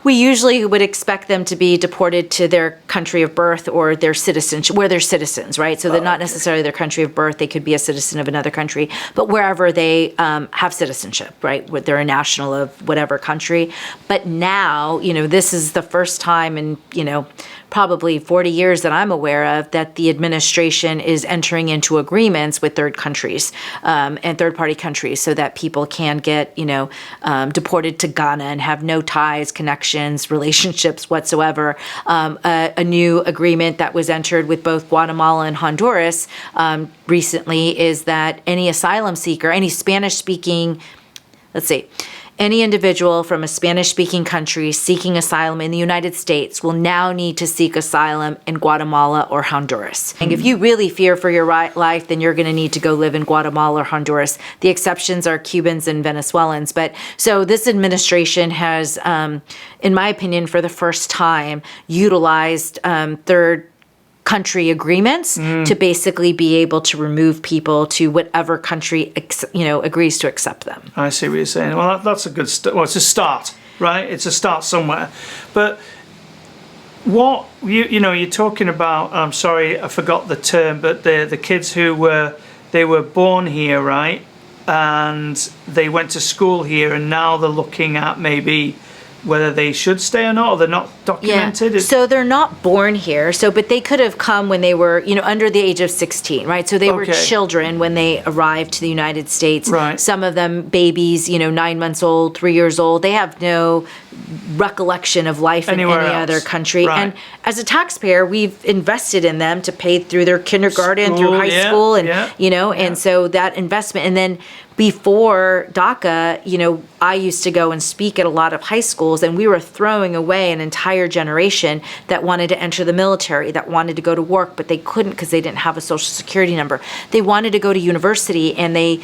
we usually would expect them to be deported to their country of birth or their citizenship, where they're citizens, right? So they're not necessarily their country of birth, they could be a citizen of another country, but wherever they have citizenship, right? They're a national of whatever country. But now, this is the first time in, probably 40 years that I'm aware of that the administration is entering into agreements with third countries and third-party countries so that people can get, deported to Ghana and have no ties, connections, relationships whatsoever. A new agreement that was entered with both Guatemala and Honduras recently is that any asylum seeker, any Spanish-speaking, any individual from a Spanish-speaking country seeking asylum in the United States will now need to seek asylum in Guatemala or Honduras. And if you really fear for your life, then you're going to need to go live in Guatemala or Honduras. The exceptions are Cubans and Venezuelans. But so this administration has, in my opinion, for the first time, utilized third country agreements to basically be able to remove people to whatever country agrees to accept them. I see what you're saying. Well, that's a good start. Well, it's a start, right? It's a start somewhere. But what you're talking about, I'm sorry, I forgot the term, but the kids who were born here, right? And they went to school here, and now they're looking at maybe whether they should stay or not, or they're not documented? Yeah. So they're not born here. But they could have come when they were, under the age of 16, right? So they were children when they arrived to the United States. Right. Some of them babies, 9 months old, 3 years old. They have no recollection of life Anywhere in any else. other country. Right. And as a taxpayer, we've invested in them to pay through their kindergarten, through high school, and and so that investment. And then before DACA, I used to go and speak at a lot of high schools, and we were throwing away an entire generation that wanted to enter the military, that wanted to go to work, but they couldn't because they didn't have a social security number. They wanted to go to university, and they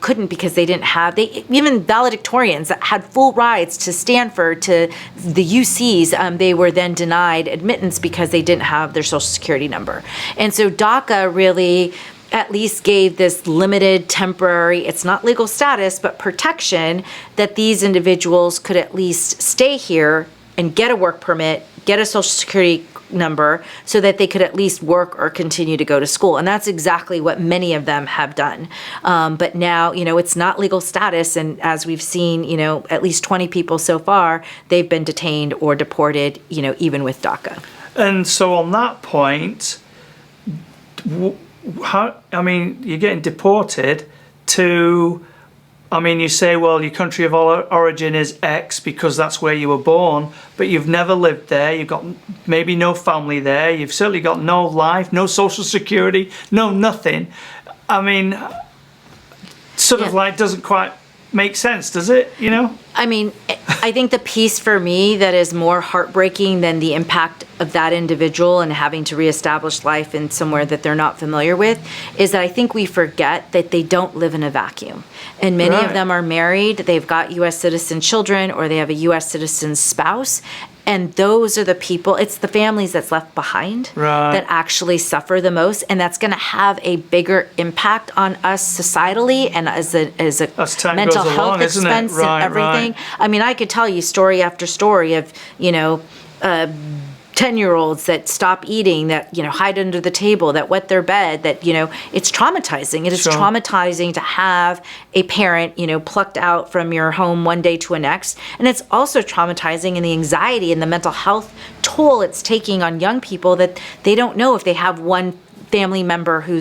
couldn't because they didn't have, even valedictorians that had full rides to Stanford, to the UCs, they were then denied admittance because they didn't have their social security number. And so DACA really at least gave this limited, temporary, it's not legal status, but protection that these individuals could at least stay here and get a work permit, get a social security number, so that they could at least work or continue to go to school. And that's exactly what many of them have done. But now, it's not legal status. And as we've seen, at least 20 people so far, they've been detained or deported, even with DACA. And so on that point, you're getting deported to, you say, well, your country of origin is X because that's where you were born, but you've never lived there, you've got maybe no family there, you've certainly got no life, no social security, no nothing. Doesn't quite make sense, does it, I think the piece for me that is more heartbreaking than the impact of that individual and having to reestablish life in somewhere that they're not familiar with is that I think we forget that they don't live in a vacuum. And many of them are married, they've got U.S. citizen children, or they have a U.S. citizen spouse. And those are the people, it's the families that's left behind that actually suffer the most. And that's going to have a bigger impact on us societally and as a mental health expense and everything. I could tell you story after story of, 10-year-olds that stop eating, that, hide under the table, that wet their bed, that, it's traumatizing. It is traumatizing to have a parent, plucked out from your home one day to the next. And it's also traumatizing in the anxiety and the mental health toll it's taking on young people that they don't know if they have one family member who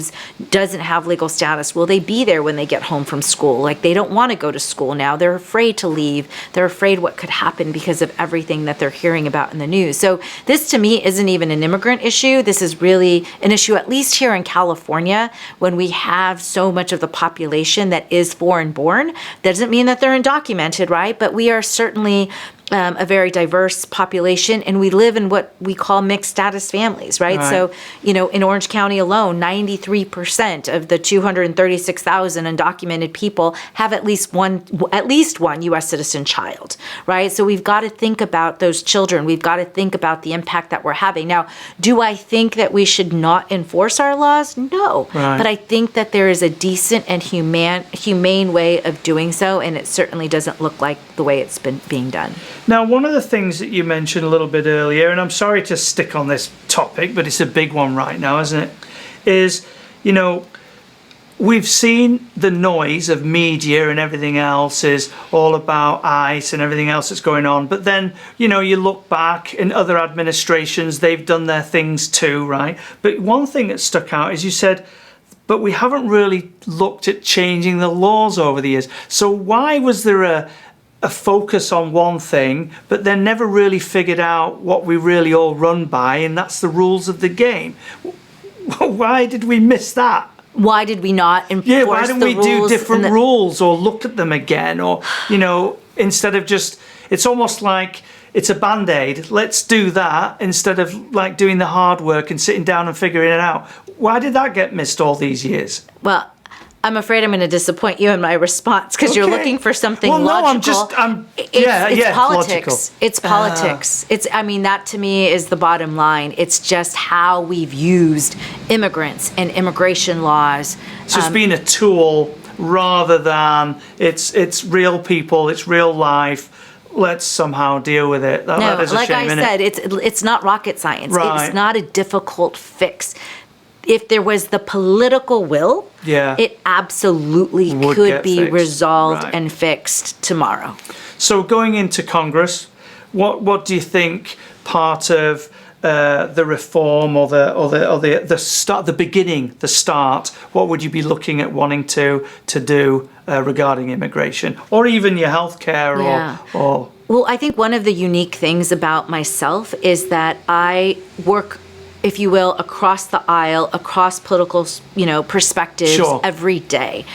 doesn't have legal status. Will they be there when they get home from school? Like, they don't want to go to school now. They're afraid to leave. They're afraid what could happen because of everything that they're hearing about in the news. So this, to me, isn't even an immigrant issue. This is really an issue, at least here in California, when we have so much of the population that is foreign born. That doesn't mean that they're undocumented, right? But we are certainly a very diverse population, and we live in what we call mixed status families, right? So, in Orange County alone, 93% of the 236,000 undocumented people have at least one U.S. citizen child, right? So we've got to think about those children. We've got to think about the impact that we're having. Now, do I think that we should not enforce our laws? No. But I think that there is a decent and humane way of doing so, and it certainly doesn't look like the way it's been being done. Now, one of the things that you mentioned a little bit earlier, and I'm sorry to stick on this topic, but it's a big one right now, isn't it? Is, we've seen the noise of media and everything else is all about ICE and everything else that's going on. But then, you look back in other administrations, they've done their things too, right? But one thing that stuck out is you said, but we haven't really looked at changing the laws over the years. So why was there a focus on one thing, but then never really figured out what we really all run by, and that's the rules of the game? Why did we miss that? Why did we not enforce why didn't we do different rules or look at them again? Or, instead of just, it's almost like it's a Band-Aid. Let's do that instead of like doing the hard work and sitting down and figuring it out. Why did that get missed all these years? Well, I'm afraid I'm going to disappoint you in my response because you're looking for something logical. It's politics. Logical. It's politics. That to me is the bottom line. It's just how we've used immigrants and immigration laws. It's just been a tool rather than it's real people, it's real life. Let's somehow deal with it. That is a like shame, I said, it's not rocket science. Right. It's not a difficult fix. If there was the political will, it absolutely could be resolved and fixed tomorrow. So going into Congress, what do you think part of the reform or the start, the beginning, the start? What would you be looking at wanting to do regarding immigration, or even your healthcare or? Well, I think one of the unique things about myself is that I work, if you will, across the aisle, across political, perspectives Sure. every day.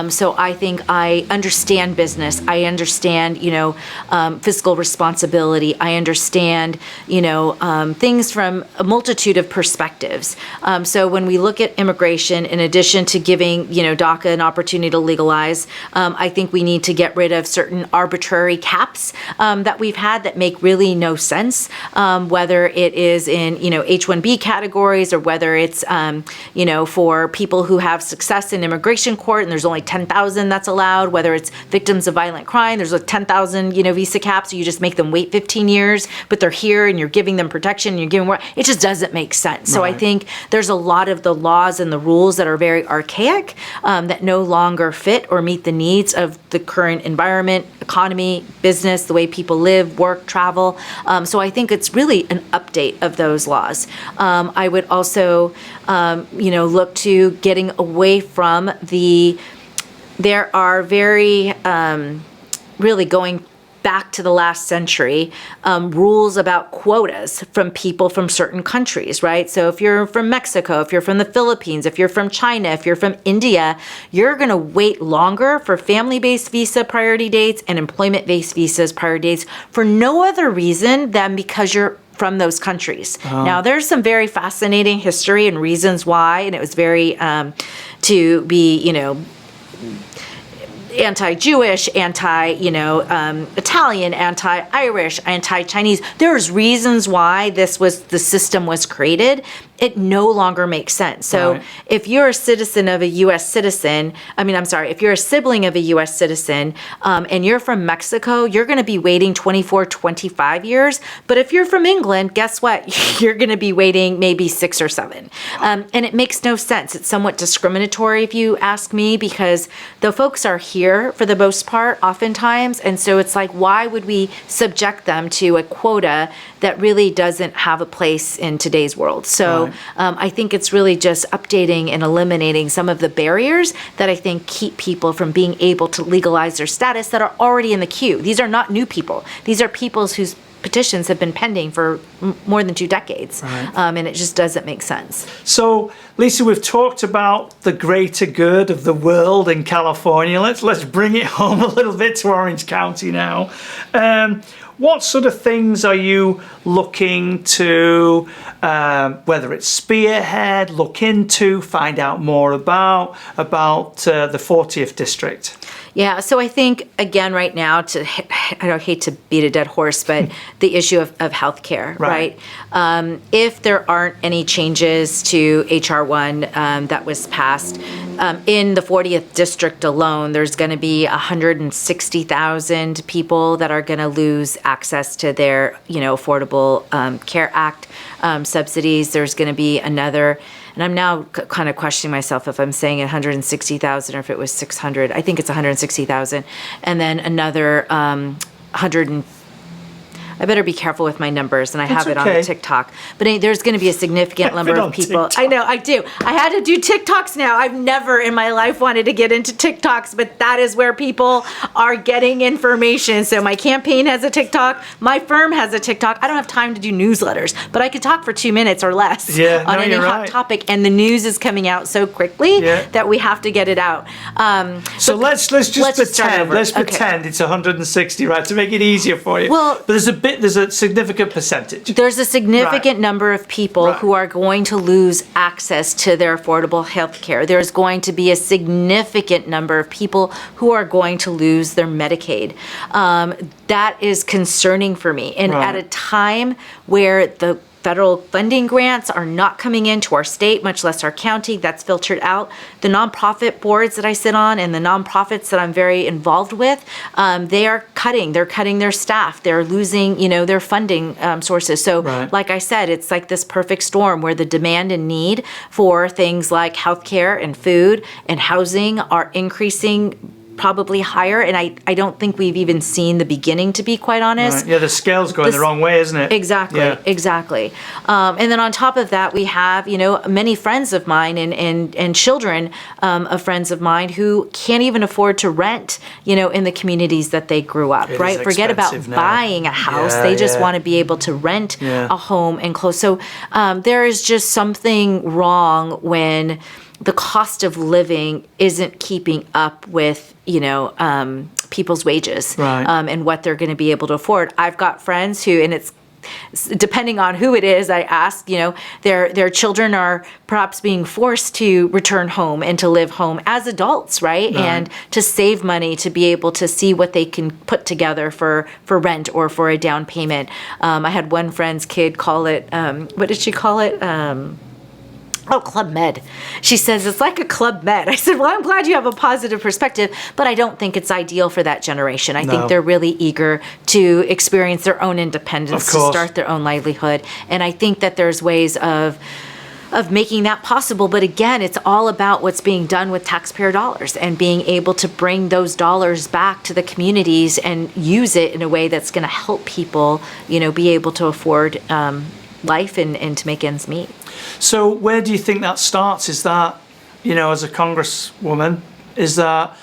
So I think I understand business. I understand, fiscal responsibility. I understand, things from a multitude of perspectives. So when we look at immigration, in addition to giving, DACA an opportunity to legalize, I think we need to get rid of certain arbitrary caps that we've had that make really no sense, whether it is in, H-1B categories or whether it's, for people who have success in immigration court and there's only 10,000 that's allowed, whether it's victims of violent crime, there's like 10,000, visa caps, so you just make them wait 15 years, but they're here and you're giving them protection and you're giving more. It just doesn't make sense. So I think there's a lot of the laws and the rules that are very archaic, that no longer fit or meet the needs of the current environment, economy, business, the way people live, work, travel. So I think it's really an update of those laws. I would also, look to getting away from there are very, really going back to the last century, rules about quotas from people from certain countries, right? So if you're from Mexico, if you're from the Philippines, if you're from China, if you're from India, you're going to wait longer for family-based visa priority dates and employment-based visas priority dates for no other reason than because you're from those countries. Now, there's some very fascinating history and reasons why, and it was very to be, anti-Jewish, Italian, anti-Irish, anti-Chinese. There's reasons why the system was created. It no longer makes sense. So if you're a citizen of a U.S. citizen, if you're a sibling of a U.S. citizen, and you're from Mexico, you're going to be waiting 24, 25 years. But if you're from England, guess what? You're going to be waiting maybe 6 or 7. And it makes no sense. It's somewhat discriminatory, if you ask me, because the folks are here for the most part, oftentimes. And so it's like, why would we subject them to a quota that really doesn't have a place in today's world? So I think it's really just updating and eliminating some of the barriers that I think keep people from being able to legalize their status that are already in the queue. These are not new people. These are people whose petitions have been pending for more than 2 decades. And it just doesn't make sense. So, Lisa, we've talked about the greater good of the world in California. Let's bring it home a little bit to Orange County now. What sort of things are you looking to, whether it's spearhead, look into, find out more about the 40th district? Yeah, so I think, again, right now, I don't hate to beat a dead horse, but the issue of healthcare, right? If there aren't any changes to H.R. 1 that was passed, in the 40th district alone, there's going to be 160,000 people that are going to lose access to their, Affordable Care Act subsidies. There's going to be another. And I'm now kind of questioning myself if I'm saying 160,000 or if it was 600. I think it's 160,000. And then another 100. I better be careful with my numbers, and I have it on TikTok. But there's going to be a significant number of people. TikTok. I know, I do. I had to do TikToks now. I've never in my life wanted to get into TikToks, but that is where people are getting information. So my campaign has a TikTok. My firm has a TikTok. I don't have time to do newsletters, but I could talk for 2 minutes or less on any hot topic. And the news is coming out so quickly that we have to get it out. So let's just pretend. Let's pretend it's 160, right, to make it easier for you. Well, but there's a significant percentage. There's a significant number of people who are going to lose access to their affordable health care. There's going to be a significant number of people who are going to lose their Medicaid. That is concerning for me. And at a time where the federal funding grants are not coming into our state, much less our county. That's filtered out. The nonprofit boards that I sit on and the nonprofits that I'm very involved with, they are cutting. They're cutting their staff. They're losing, their funding sources. So, like I said, it's like this perfect storm where the demand and need for things like healthcare and food and housing are increasing probably higher, and I don't think we've even seen the beginning, to be quite honest. Right. Yeah, the scale's going the wrong way, isn't it? Exactly, Yeah. exactly. And then on top of that, we have, many friends of mine and children of friends of mine who can't even afford to rent, in the communities that they grew up, It right? is Forget about expensive now. buying a house. Yeah, They just yeah. want to be able to rent Yeah. a home and close. So there is just something wrong when the cost of living isn't keeping up with, people's wages, Right. and what they're going to be able to afford. I've got friends who, and it's depending on who it is, I ask, their children are perhaps being forced to return home and to live home as adults, right? And to save money to be able to see what they can put together for rent or for a down payment. I had one friend's kid call it, what did she call it? Club Med. She says, it's like a Club Med. I said, well, I'm glad you have a positive perspective, but I don't think it's ideal for that generation. I think they're really eager to experience their own independence, to start their own livelihood. And I think that there's ways of making that possible. But again, it's all about what's being done with taxpayer dollars and being able to bring those dollars back to the communities and use it in a way that's going to help people, be able to afford life and to make ends meet. So where do you think that starts? Is that, as a congresswoman, is that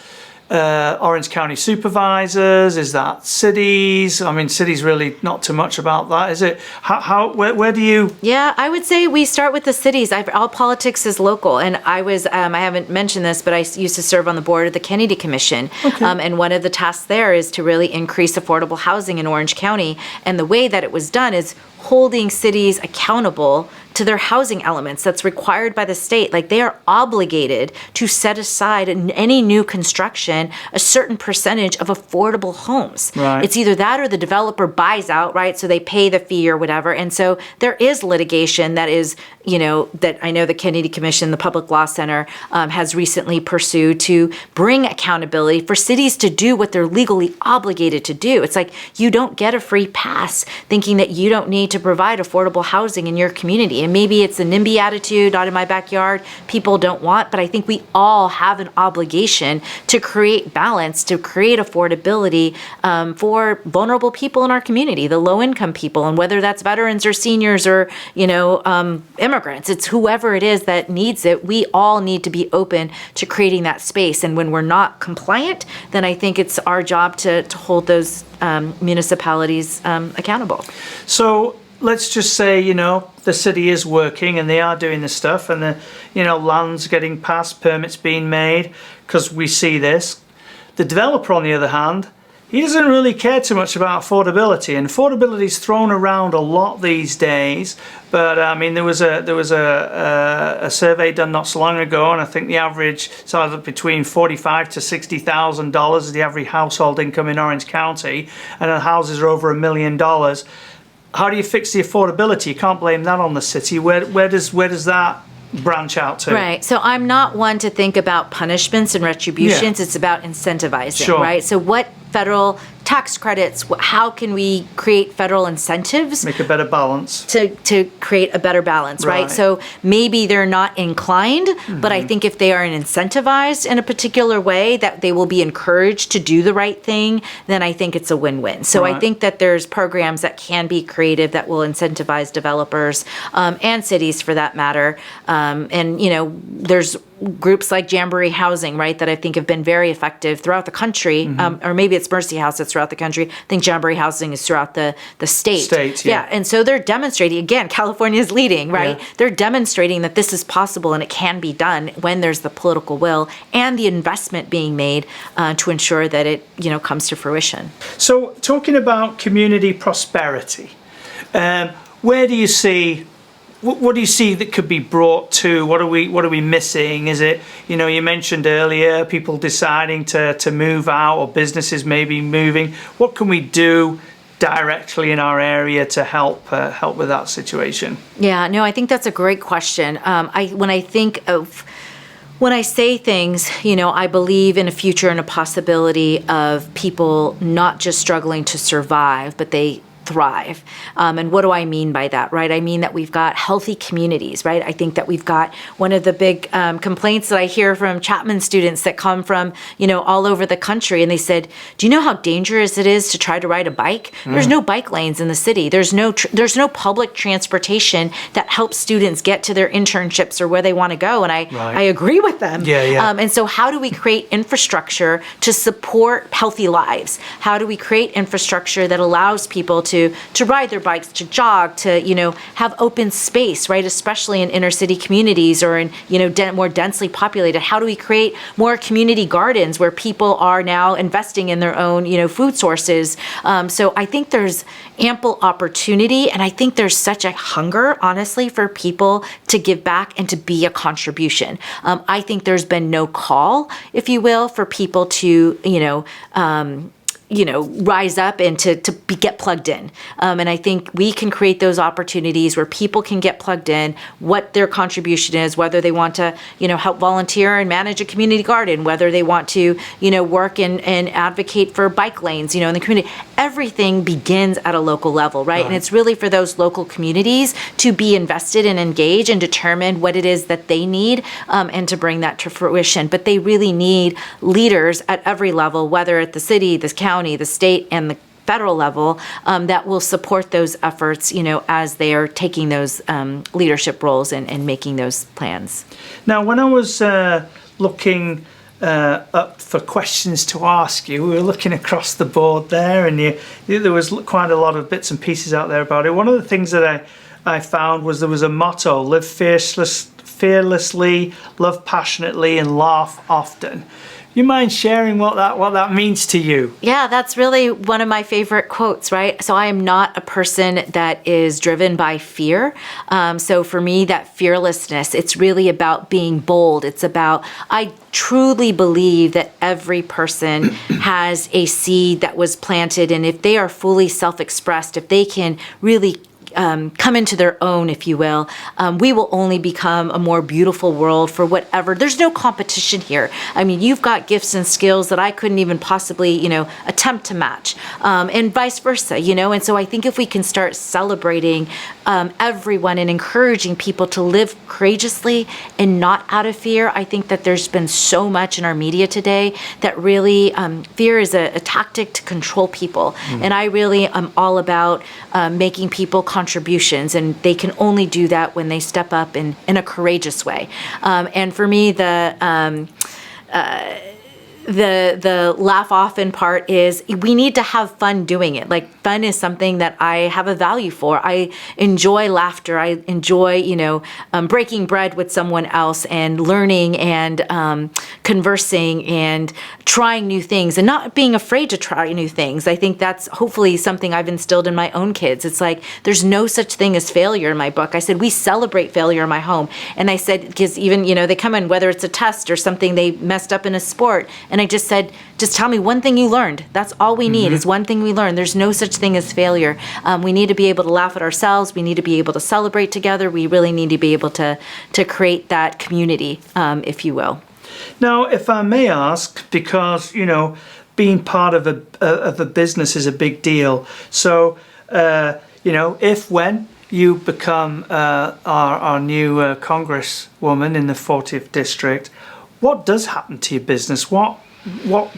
Orange County supervisors? Is that cities? I mean, cities really not too much about that, is it? Where do you? Yeah, I would say we start with the cities. All politics is local, and I haven't mentioned this, but I used to serve on the board of the Kennedy Commission, and one of the tasks there is to really increase affordable housing in Orange County, and the way that it was done is holding cities accountable to their housing elements that's required by the state. Like, they are obligated to set aside in any new construction a certain percentage of affordable homes. Right. It's either that or the developer buys out, right? So they pay the fee or whatever. And so there is litigation that is, that I know the Kennedy Commission, the Public Law Center, has recently pursued to bring accountability for cities to do what they're legally obligated to do. It's like, you don't get a free pass thinking that you don't need to provide affordable housing in your community. And maybe it's a NIMBY attitude, not in my backyard, people don't want, but I think we all have an obligation to create balance, to create affordability for vulnerable people in our community, the low-income people, and whether that's veterans or seniors or, immigrants, it's whoever it is that needs it. We all need to be open to creating that space. And when we're not compliant, then I think it's our job to hold those municipalities accountable. So let's just say, the city is working and they are doing this stuff, and the, land's getting passed, permits being made, because we see this. The developer, on the other hand, he doesn't really care too much about affordability, and affordability is thrown around a lot these days. But I mean, there was a survey done not so long ago, and I think the average is either between $45,000 to $60,000 is the average household income in Orange County, and the houses are over $1 million. How do you fix the affordability? You can't blame that on the city. Where does that branch out to? Right. So I'm not one to think about punishments and retributions. It's about incentivizing, right? So what federal tax credits, how can we create federal incentives? Make a better balance. To create a better balance, right? So maybe they're not inclined, but I think if they are incentivized in a particular way, that they will be encouraged to do the right thing, then I think it's a win-win. So I think that there's programs that can be creative that will incentivize developers and cities for that matter. And, there's groups like Jamboree Housing, right, that I think have been very effective throughout the country, or maybe it's Mercy House that's throughout the country. I think Jamboree Housing is throughout the state. Yeah. And so they're demonstrating, again, California is leading, right? Yeah. They're demonstrating that this is possible and it can be done when there's the political will and the investment being made to ensure that it, comes to fruition. So talking about community prosperity, where do you see? What do you see that could be brought to? What are we missing? Is it, you mentioned earlier people deciding to move out, or businesses maybe moving. What can we do directly in our area to help with that situation? Yeah, no, I think that's a great question. When I say things, I believe in a future and a possibility of people not just struggling to survive, but they thrive. And what do I mean by that, right? I mean that we've got healthy communities, right? I think that we've got one of the big complaints that I hear from Chapman students that come from, all over the country. And they said, do you know how dangerous it is to try to ride a bike? There's no bike lanes in the city. There's no public transportation that helps students get to their internships or where they want to go. And I agree with them. Yeah. And so how do we create infrastructure to support healthy lives? How do we create infrastructure that allows people to ride their bikes, to jog, to, have open space, right? Especially in inner city communities or in, more densely populated. How do we create more community gardens where people are now investing in their own, food sources? So I think there's ample opportunity, and I think there's such a hunger, honestly, for people to give back and to be a contribution. I think there's been no call, if you will, for people to, rise up and to get plugged in. And I think we can create those opportunities where people can get plugged in, what their contribution is, whether they want to, help volunteer and manage a community garden, whether they want to, work and advocate for bike lanes, in the community. Everything begins at a local level, right? And it's really for those local communities to be invested and engage and determine what it is that they need and to bring that to fruition. But they really need leaders at every level, whether at the city, the county, the state, and the federal level, that will support those efforts, as they are taking those leadership roles and making those plans. Now, when I was looking up for questions to ask you, we were looking across the board there, and there was quite a lot of bits and pieces out there about it. One of the things that I found was there was a motto: live fearlessly, love passionately, and laugh often. You mind sharing what that means to you? Yeah, that's really one of my favorite quotes, right? So I am not a person that is driven by fear. So for me, that fearlessness, it's really about being bold. It's about, I truly believe that every person has a seed that was planted, and if they are fully self-expressed, if they can really come into their own, if you will, we will only become a more beautiful world for whatever. There's no competition here. I mean, you've got gifts and skills that I couldn't even possibly, attempt to match, and vice versa, And so I think if we can start celebrating everyone and encouraging people to live courageously and not out of fear, I think that there's been so much in our media today that really fear is a tactic to control people. And I really am all about making people contributions, and they can only do that when they step up in a courageous way. And for me, the laugh often part is we need to have fun doing it. Like, fun is something that I have a value for. I enjoy laughter. I enjoy, breaking bread with someone else and learning and conversing and trying new things and not being afraid to try new things. I think that's hopefully something I've instilled in my own kids. It's like, there's no such thing as failure in my book. I said, we celebrate failure in my home. And I said, because even, they come in, whether it's a test or something they messed up in a sport, and I just said, just tell me one thing you learned. That's all we need is one thing we learned. There's no such thing as failure. We need to be able to laugh at ourselves. We need to be able to celebrate together. We really need to be able to create that community, if you will. Now, if I may ask, because, being part of a business is a big deal. So, when you become our new congresswoman in the 40th district, what does happen to your business? What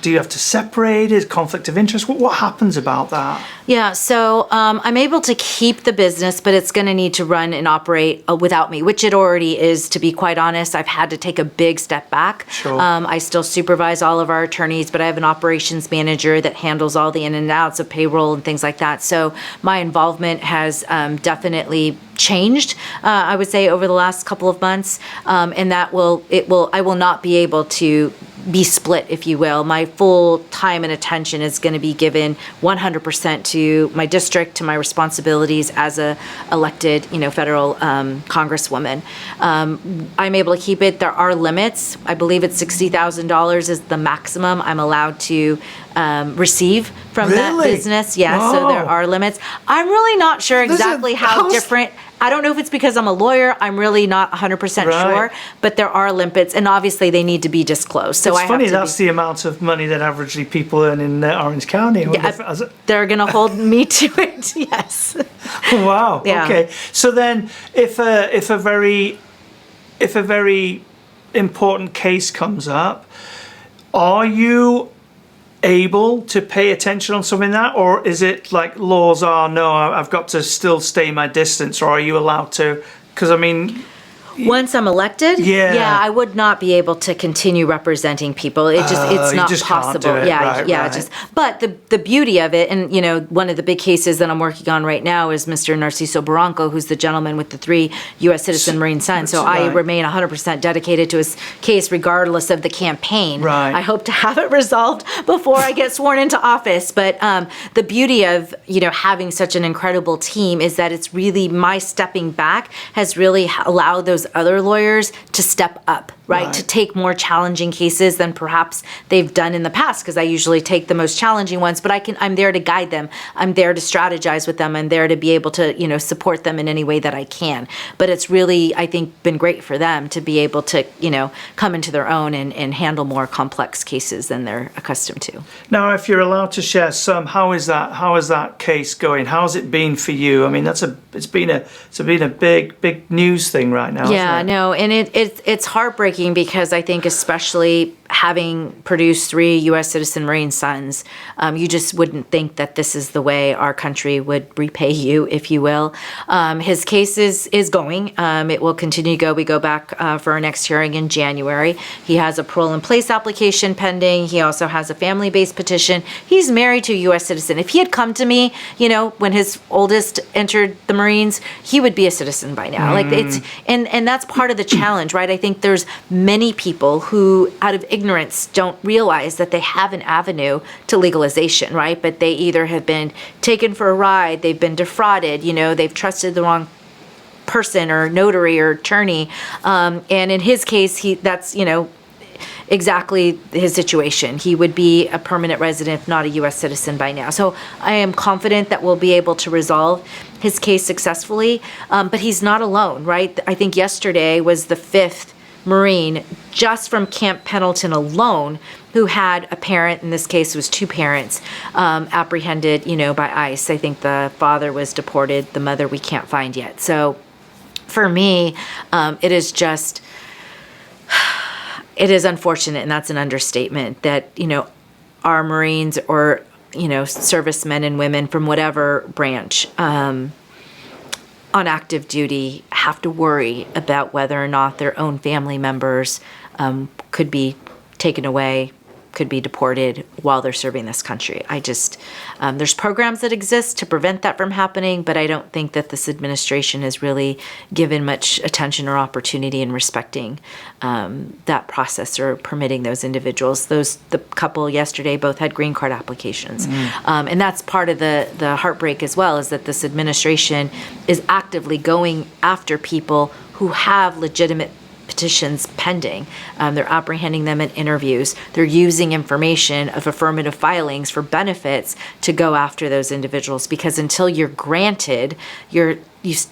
do you have to separate? Is conflict of interest? What happens about that? Yeah, so I'm able to keep the business, but it's going to need to run and operate without me, which it already is, to be quite honest. I've had to take a big step back. Sure. I still supervise all of our attorneys, but I have an operations manager that handles all the in and outs of payroll and things like that. So my involvement has definitely changed, I would say, over the last couple of months, and I will not be able to be split, if you will. My full time and attention is going to be given 100% to my district, to my responsibilities as a elected, federal congresswoman. I'm able to keep it. There are limits. I believe it's $60,000 is the maximum I'm allowed to receive from that business. Yeah, Wow. so there are limits. I'm really not sure exactly how different I don't know if it's because I'm a lawyer. I'm really not 100% sure, but there are limits, and obviously they need to be disclosed. So it's funny, that's the amount of money that averagely people earn in Orange County. They're going to hold me to it, yes. Wow, Yeah. Okay. So then if a very important case comes up, are you able to pay attention on something like that, or is it like laws are no, I've got to still stay my distance, or are you allowed to? Because I mean, once I'm elected, I would not be able to continue representing people. It's not possible. But the beauty of it, and one of the big cases that I'm working on right now is Mr. Narciso Barranco, who's the gentleman with the 3 U.S. citizen Marine sons. So I remain 100% dedicated to his case, regardless of the campaign. Right. I hope to have it resolved before I get sworn into office. But the beauty of having such an incredible team is that it's really my stepping back has really allowed those other lawyers to step up, right? To take more challenging cases than perhaps they've done in the past, because I usually take the most challenging ones, but I'm there to guide them. I'm there to strategize with them. I'm there to be able to, support them in any way that I can. But it's really, I think, been great for them to be able to, come into their own and handle more complex cases than they're accustomed to. Now, if you're allowed to share some, how is that case going? How's it been for you? I mean, it's been a big news thing right now. Yeah, no, and it's heartbreaking, because I think especially having produced 3 U.S. citizen Marine sons, you just wouldn't think that this is the way our country would repay you, if you will. His case is going. It will continue to go. We go back for our next hearing in January. He has a parole in place application pending. He also has a family-based petition. He's married to a U.S. citizen. If he had come to me, when his oldest entered the Marines, he would be a citizen by now. Like and that's part of the challenge, right? I think there's many people who, out of ignorance, don't realize that they have an avenue to legalization, right? But they either have been taken for a ride, they've been defrauded, they've trusted the wrong person or notary or attorney. And in his case, that's exactly his situation. He would be a permanent resident, if not a U.S. citizen by now. So I am confident that we'll be able to resolve his case successfully. But he's not alone, right? I think yesterday was the 5th Marine just from Camp Pendleton alone who had a parent, in this case was 2 parents, apprehended, by ICE. I think the father was deported, the mother we can't find yet. So for me, it is unfortunate, and that's an understatement, that, our Marines or, servicemen and women from whatever branch on active duty have to worry about whether or not their own family members could be taken away, could be deported while they're serving this country. There's programs that exist to prevent that from happening, but I don't think that this administration has really given much attention or opportunity in respecting that process or permitting those individuals. The couple yesterday both had green card applications. And that's part of the heartbreak as well, is that this administration is actively going after people who have legitimate petitions pending. They're apprehending them in interviews. They're using information of affirmative filings for benefits to go after those individuals, because until you're granted, you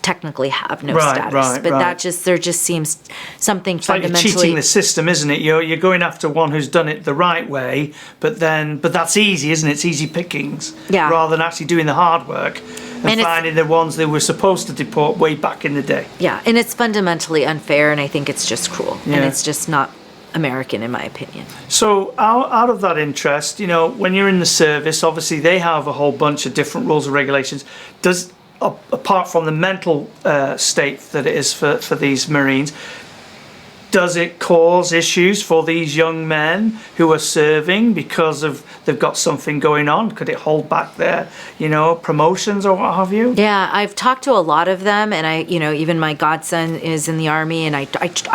technically have no status. But there just seems something fundamentally... Like you're cheating the system, isn't it? You're going after one who's done it the right way, but that's easy, isn't it? It's easy pickings, rather than actually doing the hard work and finding the ones they were supposed to deport way back in the day. Yeah, and it's fundamentally unfair, and I think it's just cruel, and it's just not American, in my opinion. So out of that interest, when you're in the service, obviously they have a whole bunch of different rules and regulations. Apart from the mental state that it is for these Marines, does it cause issues for these young men who are serving because they've got something going on? Could it hold back their, promotions or what have you? Yeah, I've talked to a lot of them, and even my godson is in the Army, and I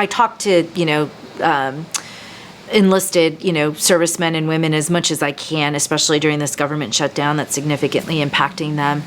talk to, enlisted, servicemen and women as much as I can, especially during this government shutdown that's significantly impacting them.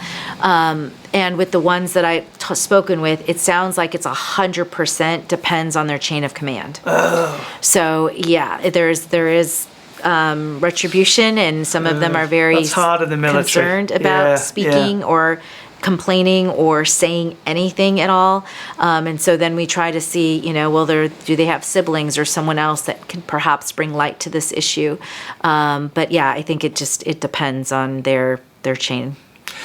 And with the ones that I've spoken with, it sounds like it's 100% depends on their chain of command. Oh. So yeah, there is retribution, and some of them are very that's hard in the military. concerned about speaking or complaining or saying anything at all. And so then we try to see, well, do they have siblings or someone else that can perhaps bring light to this issue? But yeah, I think it depends on their chain.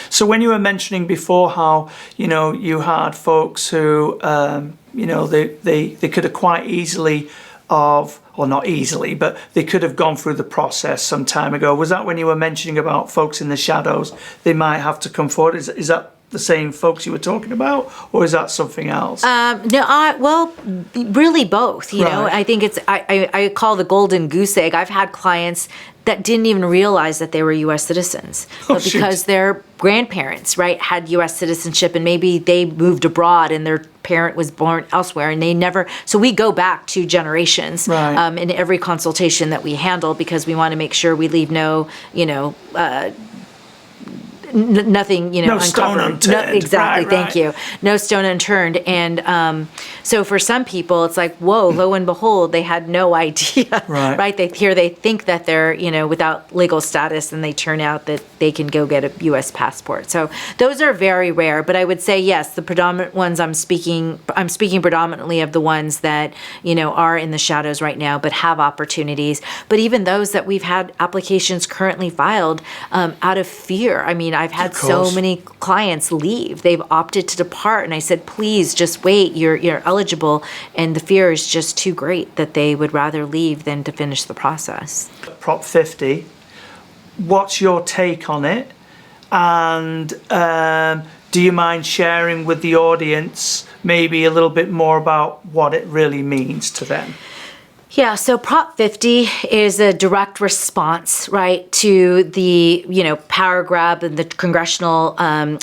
So when you were mentioning before how, you had folks who, they could have quite easily or not easily, but they could have gone through the process some time ago. Was that when you were mentioning about folks in the shadows? They might have to come forward. Is that the same folks you were talking about, or is that something else? Well, really both. You know, I think I call the golden goose egg. I've had clients that didn't even realize that they were U.S. citizens, but because their grandparents, had U.S. citizenship, and maybe they moved abroad and their parent was born elsewhere, and they never. So we go back 2 generations in every consultation that we handle, because we want to make sure we leave no, nothing, no uncovered. stone unturned. Exactly. Thank you. No stone unturned. And so for some people, it's like, whoa, lo and behold, they had no idea. Right. They think that they're, without legal status, and they turn out that they can go get a U.S. passport. So those are very rare. But I would say, yes, the predominant ones I'm speaking predominantly of the ones that, are in the shadows right now, but have opportunities. But even those that we've had applications currently filed out of fear. I mean, I've had so many clients leave. They've opted to depart, and I said, please just wait. You're eligible, and the fear is just too great that they would rather leave than to finish the process. Prop 50. What's your take on it? And do you mind sharing with the audience maybe a little bit more about what it really means to them? Yeah, so Prop 50 is a direct response, to the, power grab and the congressional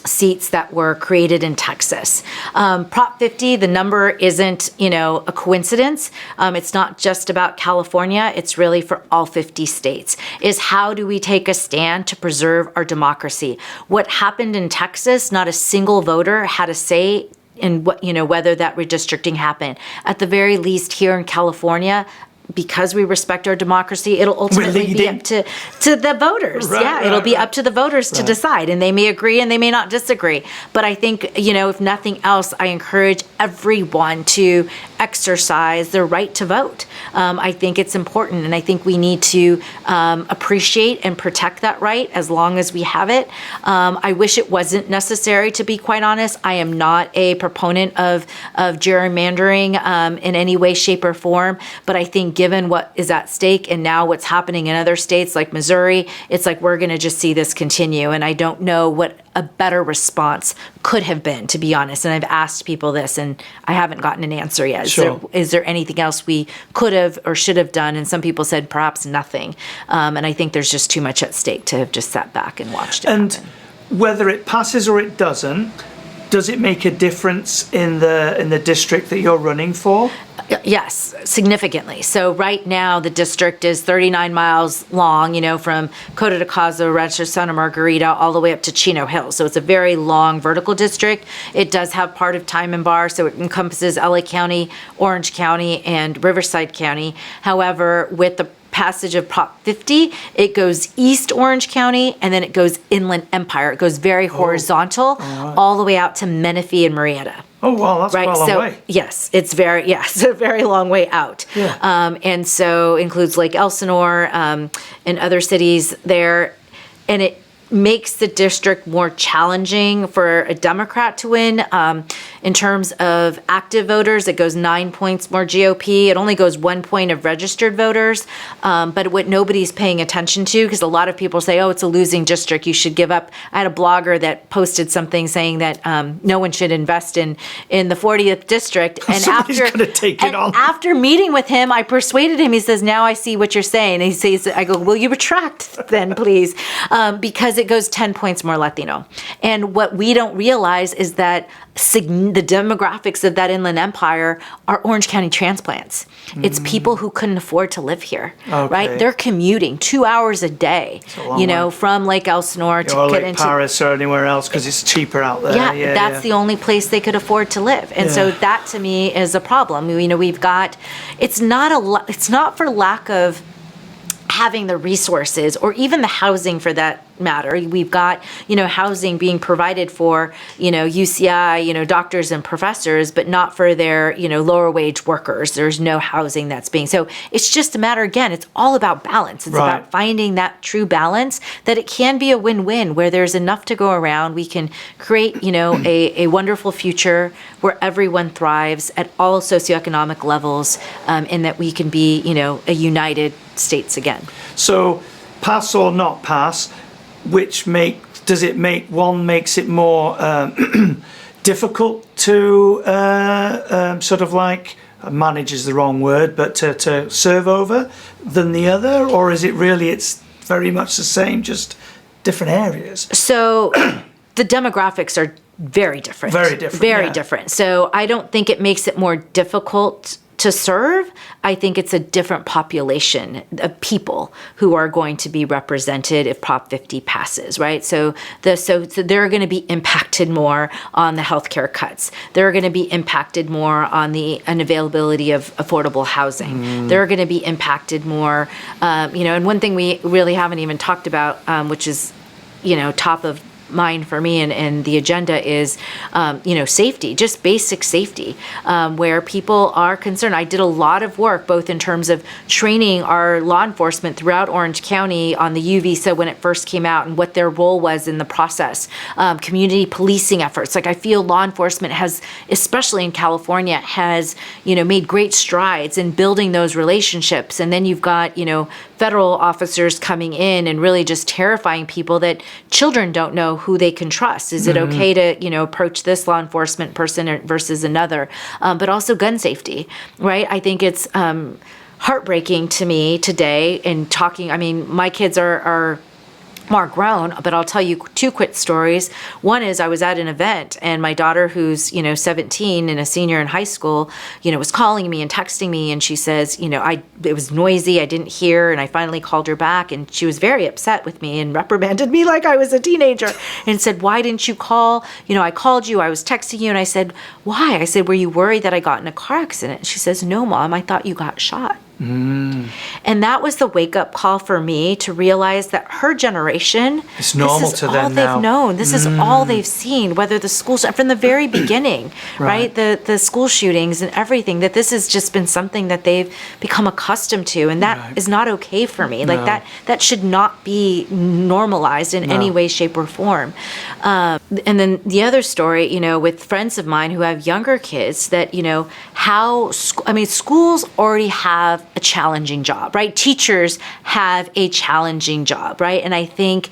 seats that were created in Texas. Prop 50, the number isn't, a coincidence. It's not just about California. It's really for all 50 states. Is how do we take a stand to preserve our democracy? What happened in Texas, not a single voter had a say in what, whether that redistricting happened. At the very least, here in California, because we respect our democracy, it'll ultimately be up to the voters. It'll be up to the voters to decide, and they may agree and they may not disagree. But I think, if nothing else, I encourage everyone to exercise their right to vote. I think it's important, and I think we need to appreciate and protect that right as long as we have it. I wish it wasn't necessary, to be quite honest. I am not a proponent of gerrymandering in any way, shape, or form, but I think given what is at stake and now what's happening in other states like Missouri, it's like we're going to just see this continue. And I don't know what a better response could have been, to be honest. And I've asked people this, and I haven't gotten an answer yet. Is there anything else we could have or should have done? And some people said perhaps nothing. And I think there's just too much at stake to have just sat back and watched it happen. Whether it passes or it doesn't, does it make a difference in the district that you're running for? Yes, significantly. So right now the district is 39 miles long, from Coto de Caza, Rancho Santa Margarita, all the way up to Chino Hills. So it's a very long vertical district. It does have part of Time and Bar, so it encompasses LA County, Orange County, and Riverside County. However, with the passage of Prop 50, it goes east Orange County, and then it goes inland Empire. It goes very horizontal, all the way out to Menifee and Marietta. Oh, wow, that's quite a long way. Yes, it's a very long way out. Yeah. And so includes Lake Elsinore and other cities there. And it makes the district more challenging for a Democrat to win. In terms of active voters, it goes 9 points more GOP. It only goes 1 point of registered voters. But what nobody's paying attention to, because a lot of people say, oh, it's a losing district, you should give up. I had a blogger that posted something saying that no one should invest in the 40th district. And after meeting with him, I persuaded him. He says, now I see what you're saying. And he says, I go, will you retract then, please? Because it goes 10 points more Latino. And what we don't realize is that the demographics of that inland empire are Orange County transplants. It's people who couldn't afford to live here, right? They're commuting 2 hours a day, from Lake Elsinore to get into Paris or anywhere else because it's cheaper out there. That's the only place they could afford to live. And so that to me is a problem. We've got, it's not for lack of having the resources or even the housing for that matter. We've got, housing being provided for, UCI, doctors and professors, but not for their, lower wage workers. There's no housing that's being, so it's just a matter, again, it's all about balance. It's about finding that true balance, that it can be a win-win where there's enough to go around. We can create, a wonderful future where everyone thrives at all socioeconomic levels, and that we can be, a united states again. So pass or not pass, does it make it more difficult to sort of like, manage is the wrong word, but to serve over than the other? Or is it really, it's very much the same, just different areas? So the demographics are very different. Very different. So I don't think it makes it more difficult to serve. I think it's a different population of people who are going to be represented if Prop 50 passes, right? So they're going to be impacted more on the healthcare cuts. They're going to be impacted more on the unavailability of affordable housing. They're going to be impacted more, and one thing we really haven't even talked about, which is, top of mind for me and the agenda is, safety, just basic safety, where people are concerned. I did a lot of work, both in terms of training our law enforcement throughout Orange County on the U visa when it first came out and what their role was in the process, community policing efforts. Like I feel law enforcement has, especially in California, has, made great strides in building those relationships. And then you've got, federal officers coming in and really just terrifying people that children don't know who they can trust. Is it okay to, approach this law enforcement person versus another? But also gun safety, right? I think it's heartbreaking to me today in talking. I mean, my kids are more grown, but I'll tell you two quick stories. One is I was at an event and my daughter, who's, 17 and a senior in high school, was calling me and texting me, and she says, it was noisy, I didn't hear, and I finally called her back, and she was very upset with me and reprimanded me like I was a teenager and said, why didn't you call? I called you, I was texting you, and I said, why? I said, were you worried that I got in a car accident? And she says, no, Mom, I thought you got shot. And that was the wake-up call for me to realize that her generation, it's normal to them now. This is all they've known. This is all they've seen, whether the schools, from the very beginning, right? The school shootings and everything, that this has just been something that they've become accustomed to. And that is not okay for me. Like that should not be normalized in any way, shape, or form. And then the other story, with friends of mine who have younger kids, that, schools already have a challenging job, right? Teachers have a challenging job, right? And I think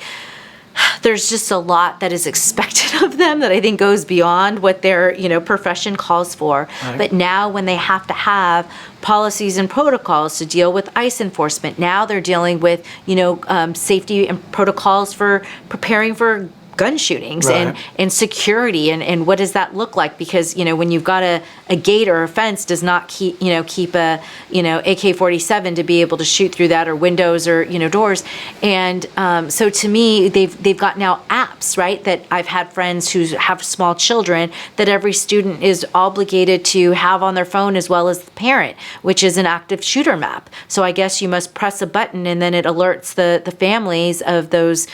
there's just a lot that is expected of them that I think goes beyond what their, profession calls for. Right. But now when they have to have policies and protocols to deal with ICE enforcement, now they're dealing with, safety and protocols for preparing for gun shootings and security and what does that look like? Because, when you've got a gate or a fence does not keep a, AK-47 to be able to shoot through that, or windows or, doors. And so to me, they've got now apps, right? That I've had friends who have small children that every student is obligated to have on their phone as well as the parent, which is an active shooter map. So I guess you must press a button and then it alerts the families of those,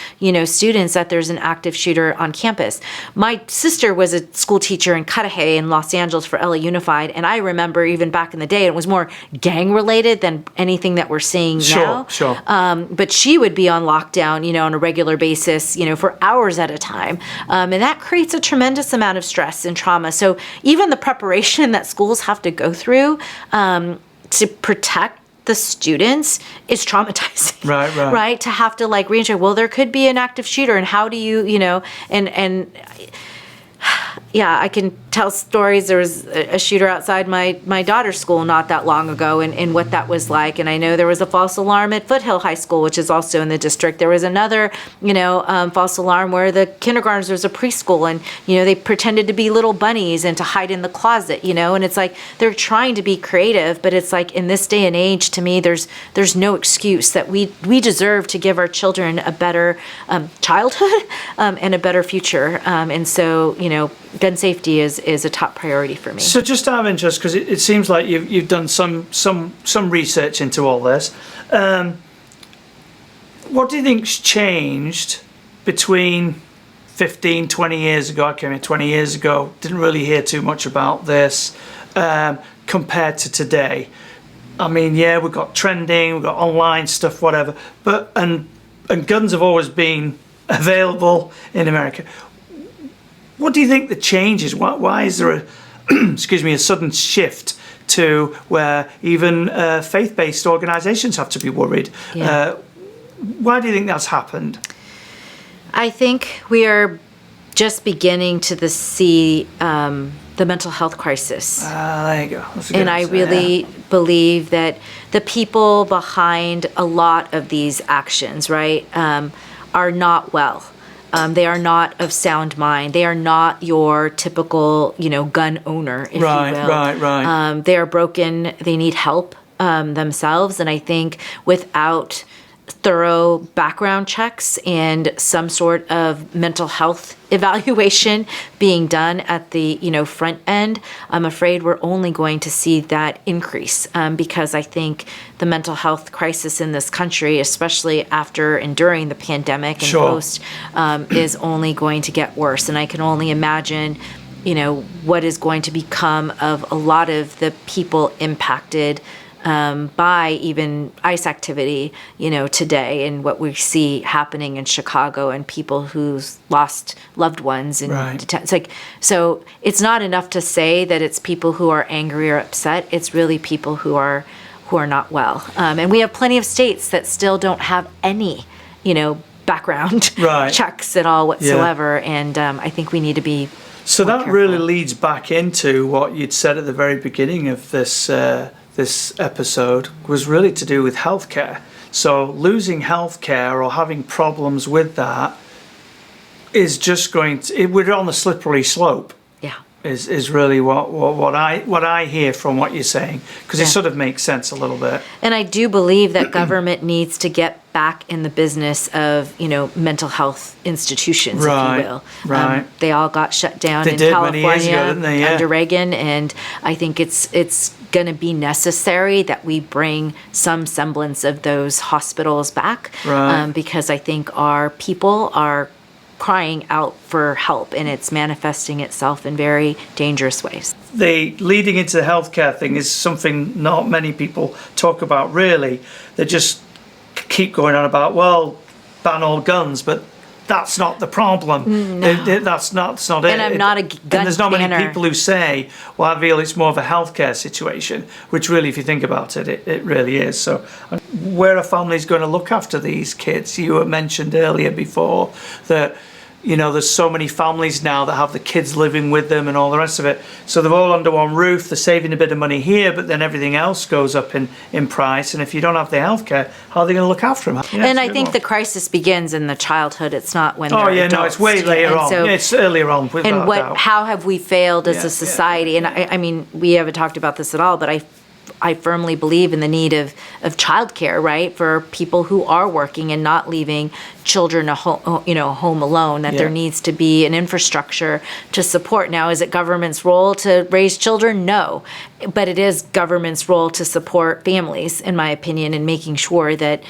students that there's an active shooter on campus. My sister was a school teacher in Cudahy in Los Angeles for LA Unified, and I remember even back in the day, it was more gang related than anything that we're seeing now. Sure. But she would be on lockdown, on a regular basis, for hours at a time, and that creates a tremendous amount of stress and trauma. So even the preparation that schools have to go through to protect the students is traumatizing. Right? To have to reassure, well, there could be an active shooter, and how do you, and yeah, I can tell stories. There was a shooter outside my daughter's school not that long ago, and what that was like. And I know there was a false alarm at Foothill High School, which is also in the district. There was another, false alarm where the kindergartners, was a preschool, and, they pretended to be little bunnies and to hide in the closet, and it's like they're trying to be creative, but it's like in this day and age, to me, there's no excuse that we deserve to give our children a better childhood and a better future. And so, gun safety is a top priority for me. So just out of interest, because it seems like you've done some research into all this. What do you think's changed between 15, 20 years ago? I came in 20 years ago, didn't really hear too much about this, compared to today. I mean, yeah, we've got trending, we've got online stuff, whatever, but and guns have always been available in America. What do you think the change is? Why is there a excuse me, a sudden shift to where even faith-based organizations have to be worried? Yeah. Why do you think that's happened? I think we are just beginning to see the mental health crisis. There you go. That's a good And I answer, really yeah. believe that the people behind a lot of these actions, right, are not well. They are not of sound mind. They are not your typical, gun owner, if you will. Right. They are broken. They need help themselves. And I think without thorough background checks and some sort of mental health evaluation being done at the front end, I'm afraid we're only going to see that increase, because I think the mental health crisis in this country, especially after and during the pandemic and Sure. post, is only going to get worse. And I can only imagine what is going to become of a lot of the people impacted by even ICE activity, today, and what we see happening in Chicago and people who's lost loved ones. And Right. it's like, so it's not enough to say that it's people who are angry or upset. It's really people who are not well. And we have plenty of states that still don't have any, background Right. checks at all whatsoever. Yeah. And I think we need to be So more that careful. really leads back into what you'd said at the very beginning of this episode, was really to do with healthcare. So losing healthcare or having problems with that is just we're on the slippery slope. Yeah. Is really what I hear from what you're saying, because it Yeah. sort of makes sense a little bit. And I do believe that government needs to get back in the business of, mental health institutions, Right, if you will. right. They all got shut down They in did California many years ago, didn't they? Yeah. under Reagan, and I think it's going to be necessary that we bring some semblance of those hospitals back, Right. because I think our people are crying out for help, and it's manifesting itself in very dangerous ways. The leading into the healthcare thing is something not many people talk about, really. They just keep going on about, well, ban all guns, but that's not the problem. No. That's not it. And I'm not a gun And there's not many banner. people who say, well, I feel it's more of a healthcare situation, which really, if you think about it, it really is. So where are families going to look after these kids? You mentioned earlier before that, there's so many families now that have the kids living with them and all the rest of it. So they're all under one roof. They're saving a bit of money here, but then everything else goes up in price. And if you don't have the healthcare, how are they going to look after them? And I think the crisis begins in the childhood. It's not when Oh they're yeah, no, adults. it's way later And on. so- Yeah, it's earlier on, without and doubt. how have we failed as Yeah, a society? And I mean, we haven't talked about this at all, but I firmly believe in the need of childcare, right, for people who are working and not leaving children home alone. That there Yeah. needs to be an infrastructure to support. Now, is it government's role to raise children? No, but it is government's role to support families, in my opinion, and making sure that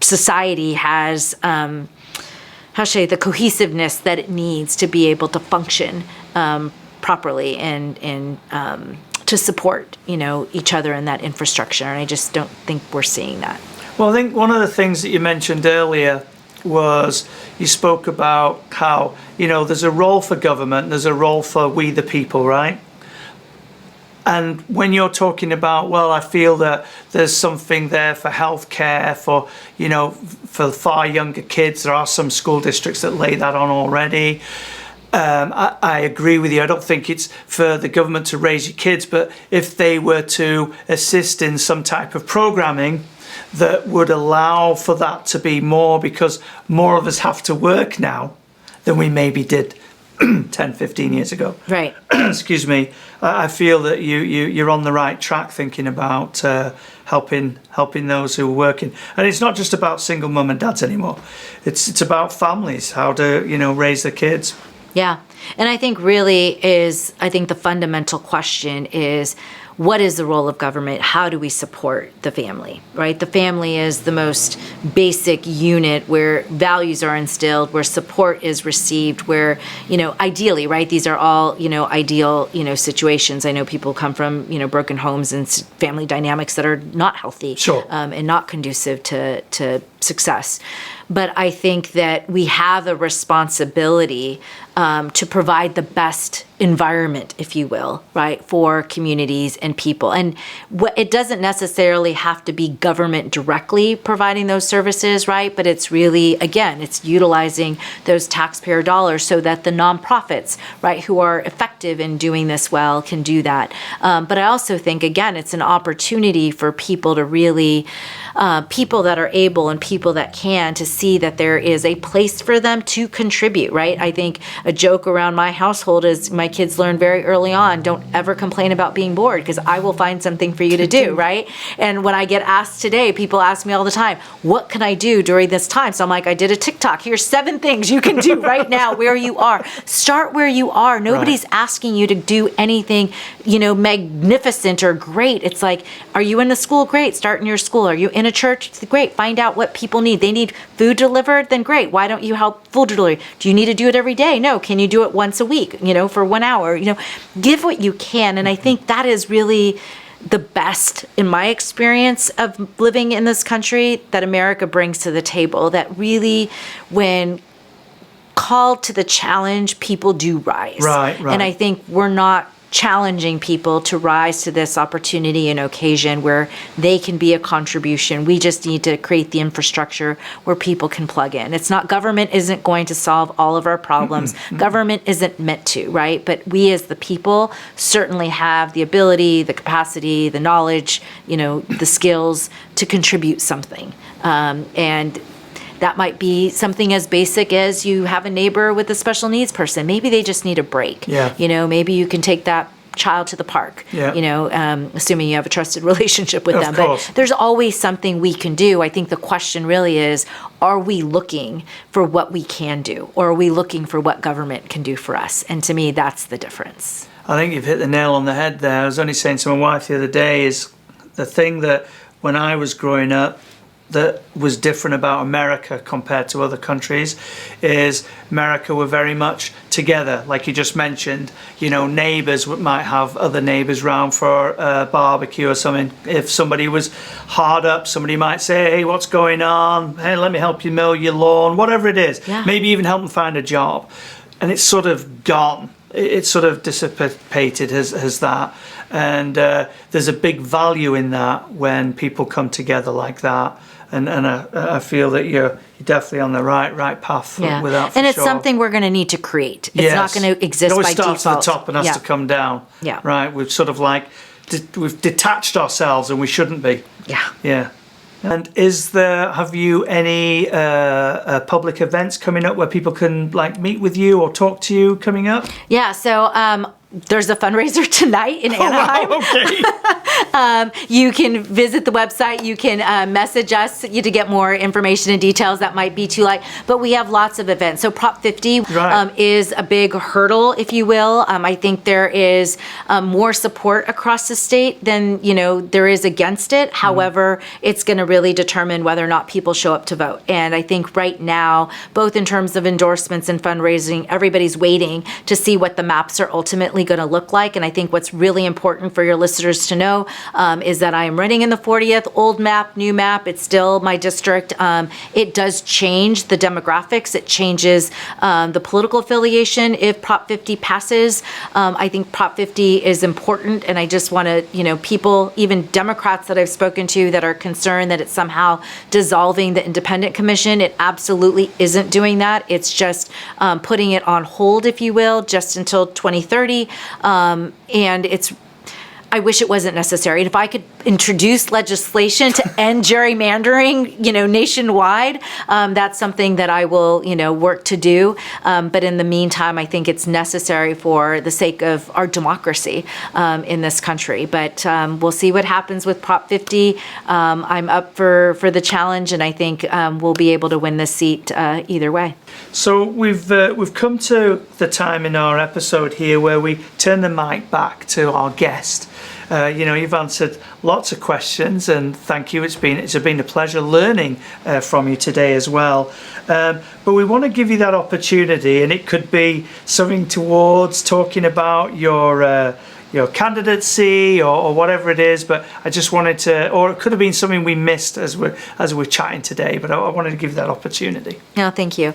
society has the cohesiveness that it needs to be able to function properly and to support each other in that infrastructure. And I just don't think we're seeing that. Well, I think one of the things that you mentioned earlier was you spoke about how, there's a role for government, there's a role for we the people, right? And when you're talking about, well, I feel that there's something there for healthcare, for far younger kids, there are some school districts that lay that on already. I agree with you. I don't think it's for the government to raise your kids, but if they were to assist in some type of programming that would allow for that to be more, because more of us have to work now than we maybe did 10, 15 years ago. Right. Excuse me. I feel that you're on the right track thinking about helping those who are working. And it's not just about single mum and dads anymore. It's about families, how to, raise their kids. Yeah. And I think really the fundamental question is, what is the role of government? How do we support the family, right? The family is the most basic unit where values are instilled, where support is received, where, ideally, right? These are all, ideal, situations. I know people come from, broken homes and family dynamics that are not healthy. Sure. And not conducive to success. But I think that we have a responsibility to provide the best environment, if you will, right, for communities and people. And it doesn't necessarily have to be government directly providing those services, right? But it's really, again, it's utilizing those taxpayer dollars so that the nonprofits, right, who are effective in doing this well can do that. But I also think, again, it's an opportunity for people to really, people that are able and people that can, to see that there is a place for them to contribute, right? I think a joke around my household is my kids learn very early on, don't ever complain about being bored because I will find something for you to do, right? And when I get asked today, people ask me all the time, what can I do during this time? So I'm like, I did a TikTok. Here's 7 things you can do right now where you are. Start where you are. Nobody's asking you to do anything, magnificent or great. It's like, are you in a school? Great. Start in your school. Are you in a church? Great. Find out what people need. They need food delivered? Then great. Why don't you help food delivery? Do you need to do it every day? No. Can you do it once a week, for 1 hour? Give what you can. And I think that is really the best, in my experience of living in this country, that America brings to the table. That really, when called to the challenge, people do rise. Right. And I think we're not challenging people to rise to this opportunity and occasion where they can be a contribution. We just need to create the infrastructure where people can plug in. It's not, government isn't going to solve all of our problems. Government isn't meant to, right? But we as the people certainly have the ability, the capacity, the knowledge, the skills to contribute something. And that might be something as basic as you have a neighbor with a special needs person. Maybe they just need a break. Yeah. Maybe you can take that child to the park, assuming you have a trusted relationship with them. Course. But there's always something we can do. I think the question really is, are we looking for what we can do? Or are we looking for what government can do for us? And to me, that's the difference. I think you've hit the nail on the head there. I was only saying to my wife the other day, is the thing that when I was growing up, that was different about America compared to other countries is America were very much together, like you just mentioned. Neighbours might have other neighbours round for a barbecue or something. If somebody was hard up, somebody might say, hey, what's going on? Hey, let me help you mow your lawn, whatever it is. Yeah. Maybe even help them find a job. And it's sort of gone. It's sort of dissipated as that. And there's a big value in that when people come together like that. And I feel that you're definitely on the right path with that, for and it's sure. something we're going to need to create. It's not going to exist by default. It always starts at the top and has to come down. Yeah. Right? We've sort of we've detached ourselves, and we shouldn't be. Yeah. Yeah. And have you any public events coming up where people can meet with you or talk to you coming up? Yeah. So there's a fundraiser tonight in Anaheim. Oh, wow, okay. You can visit the website. You can message us to get more information and details. That might be too late. But we have lots of events. So Prop 50 is a big hurdle, if you will. I think there is more support across the state than there is against it. However, it's going to really determine whether or not people show up to vote. And I think right now, both in terms of endorsements and fundraising, everybody's waiting to see what the maps are ultimately going to look like. And I think what's really important for your listeners to know is that I am running in the 40th, old map, new map. It's still my district. It does change the demographics. It changes the political affiliation if Prop 50 passes. I think Prop 50 is important. And I just want to, people, even Democrats that I've spoken to that are concerned that it's somehow dissolving the independent commission. It absolutely isn't doing that. It's just putting it on hold, if you will, just until 2030. And I wish it wasn't necessary. And if I could introduce legislation to end gerrymandering, nationwide, that's something that I will, work to do. But in the meantime, I think it's necessary for the sake of our democracy in this country. But we'll see what happens with Prop 50. I'm up for the challenge, and I think we'll be able to win this seat either way. So we've come to the time in our episode here where we turn the mic back to our guest. You've answered lots of questions, and thank you. It's been a pleasure learning from you today as well. But we want to give you that opportunity, and it could be something towards talking about your candidacy or whatever it is. But I just wanted to, or it could have been something we missed as we're chatting today. But I wanted to give you that opportunity. No, thank you.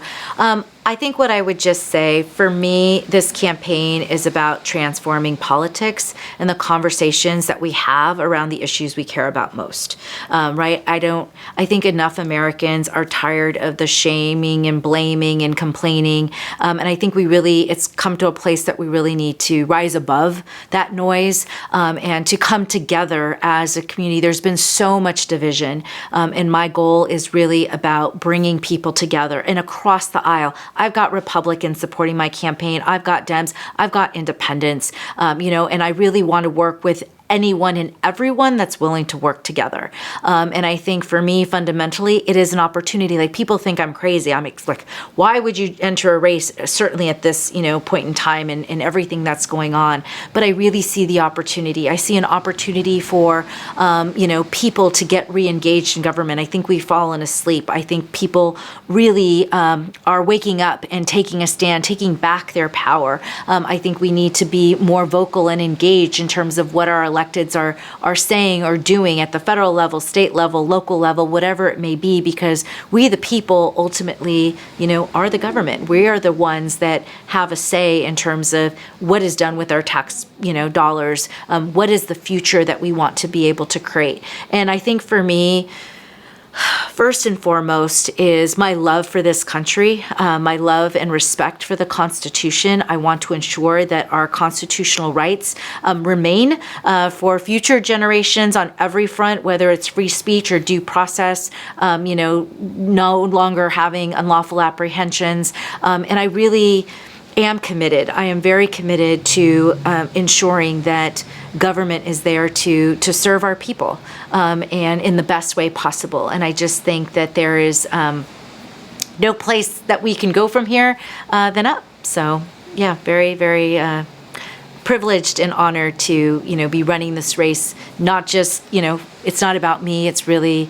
I think what I would just say, for me, this campaign is about transforming politics and the conversations that we have around the issues we care about most, right? I think enough Americans are tired of the shaming and blaming and complaining. And I think it's come to a place that we really need to rise above that noise and to come together as a community. There's been so much division. And my goal is really about bringing people together and across the aisle. I've got Republicans supporting my campaign. I've got Dems. I've got independents, and I really want to work with anyone and everyone that's willing to work together. And I think for me, fundamentally, it is an opportunity. Like, people think I'm crazy. I'm like, why would you enter a race, certainly at this, point in time and everything that's going on? But I really see the opportunity. I see an opportunity for, people to get re-engaged in government. I think we've fallen asleep. I think people really are waking up and taking a stand, taking back their power. I think we need to be more vocal and engaged in terms of what our electeds are saying or doing at the federal level, state level, local level, whatever it may be, because we, the people, ultimately, are the government. We are the ones that have a say in terms of what is done with our tax, dollars. What is the future that we want to be able to create? And I think for me, first and foremost is my love for this country, my love and respect for the Constitution. I want to ensure that our constitutional rights remain for future generations on every front, whether it's free speech or due process, no longer having unlawful apprehensions. And I really am committed. I am very committed to ensuring that government is there to serve our people and in the best way possible. And I just think that there is no place that we can go from here than up. So yeah, very, very privileged and honored to be running this race. Not just it's not about me. It's really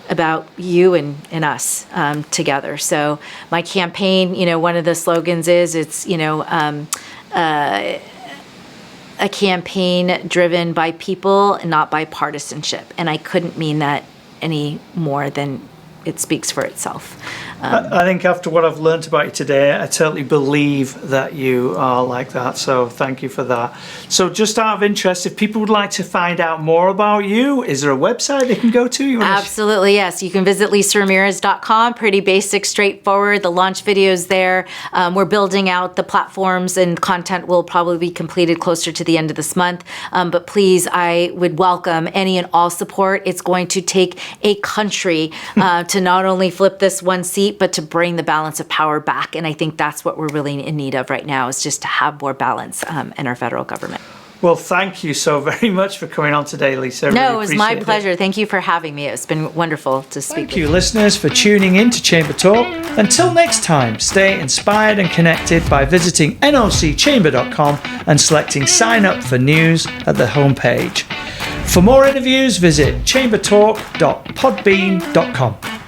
about you and us together. So my campaign, one of the slogans is a campaign driven by people and not by partisanship. And I couldn't mean that any more than it speaks for itself. I think after what I've learned about you today, I totally believe that you are like that. So thank you for that. So just out of interest, if people would like to find out more about you, is there a website they can go to? Absolutely, yes. You can visit lisaramirez.com. Pretty basic, straightforward. The launch video's there. We're building out the platforms, and content will probably be completed closer to the end of this month. But please, I would welcome any and all support. It's going to take a country to not only flip this one seat, but to bring the balance of power back. And I think that's what we're really in need of right now, is just to have more balance in our federal government. Well, thank you so very much for coming on today, Lisa. No, it was my pleasure. Thank you for having me. It's been wonderful to speak with you. Thank you, listeners, for tuning in to Chamber Talk. Until next time, stay inspired and connected by visiting nocchamber.com and selecting sign up for news at the homepage. For more interviews, visit chambertalk.podbean.com.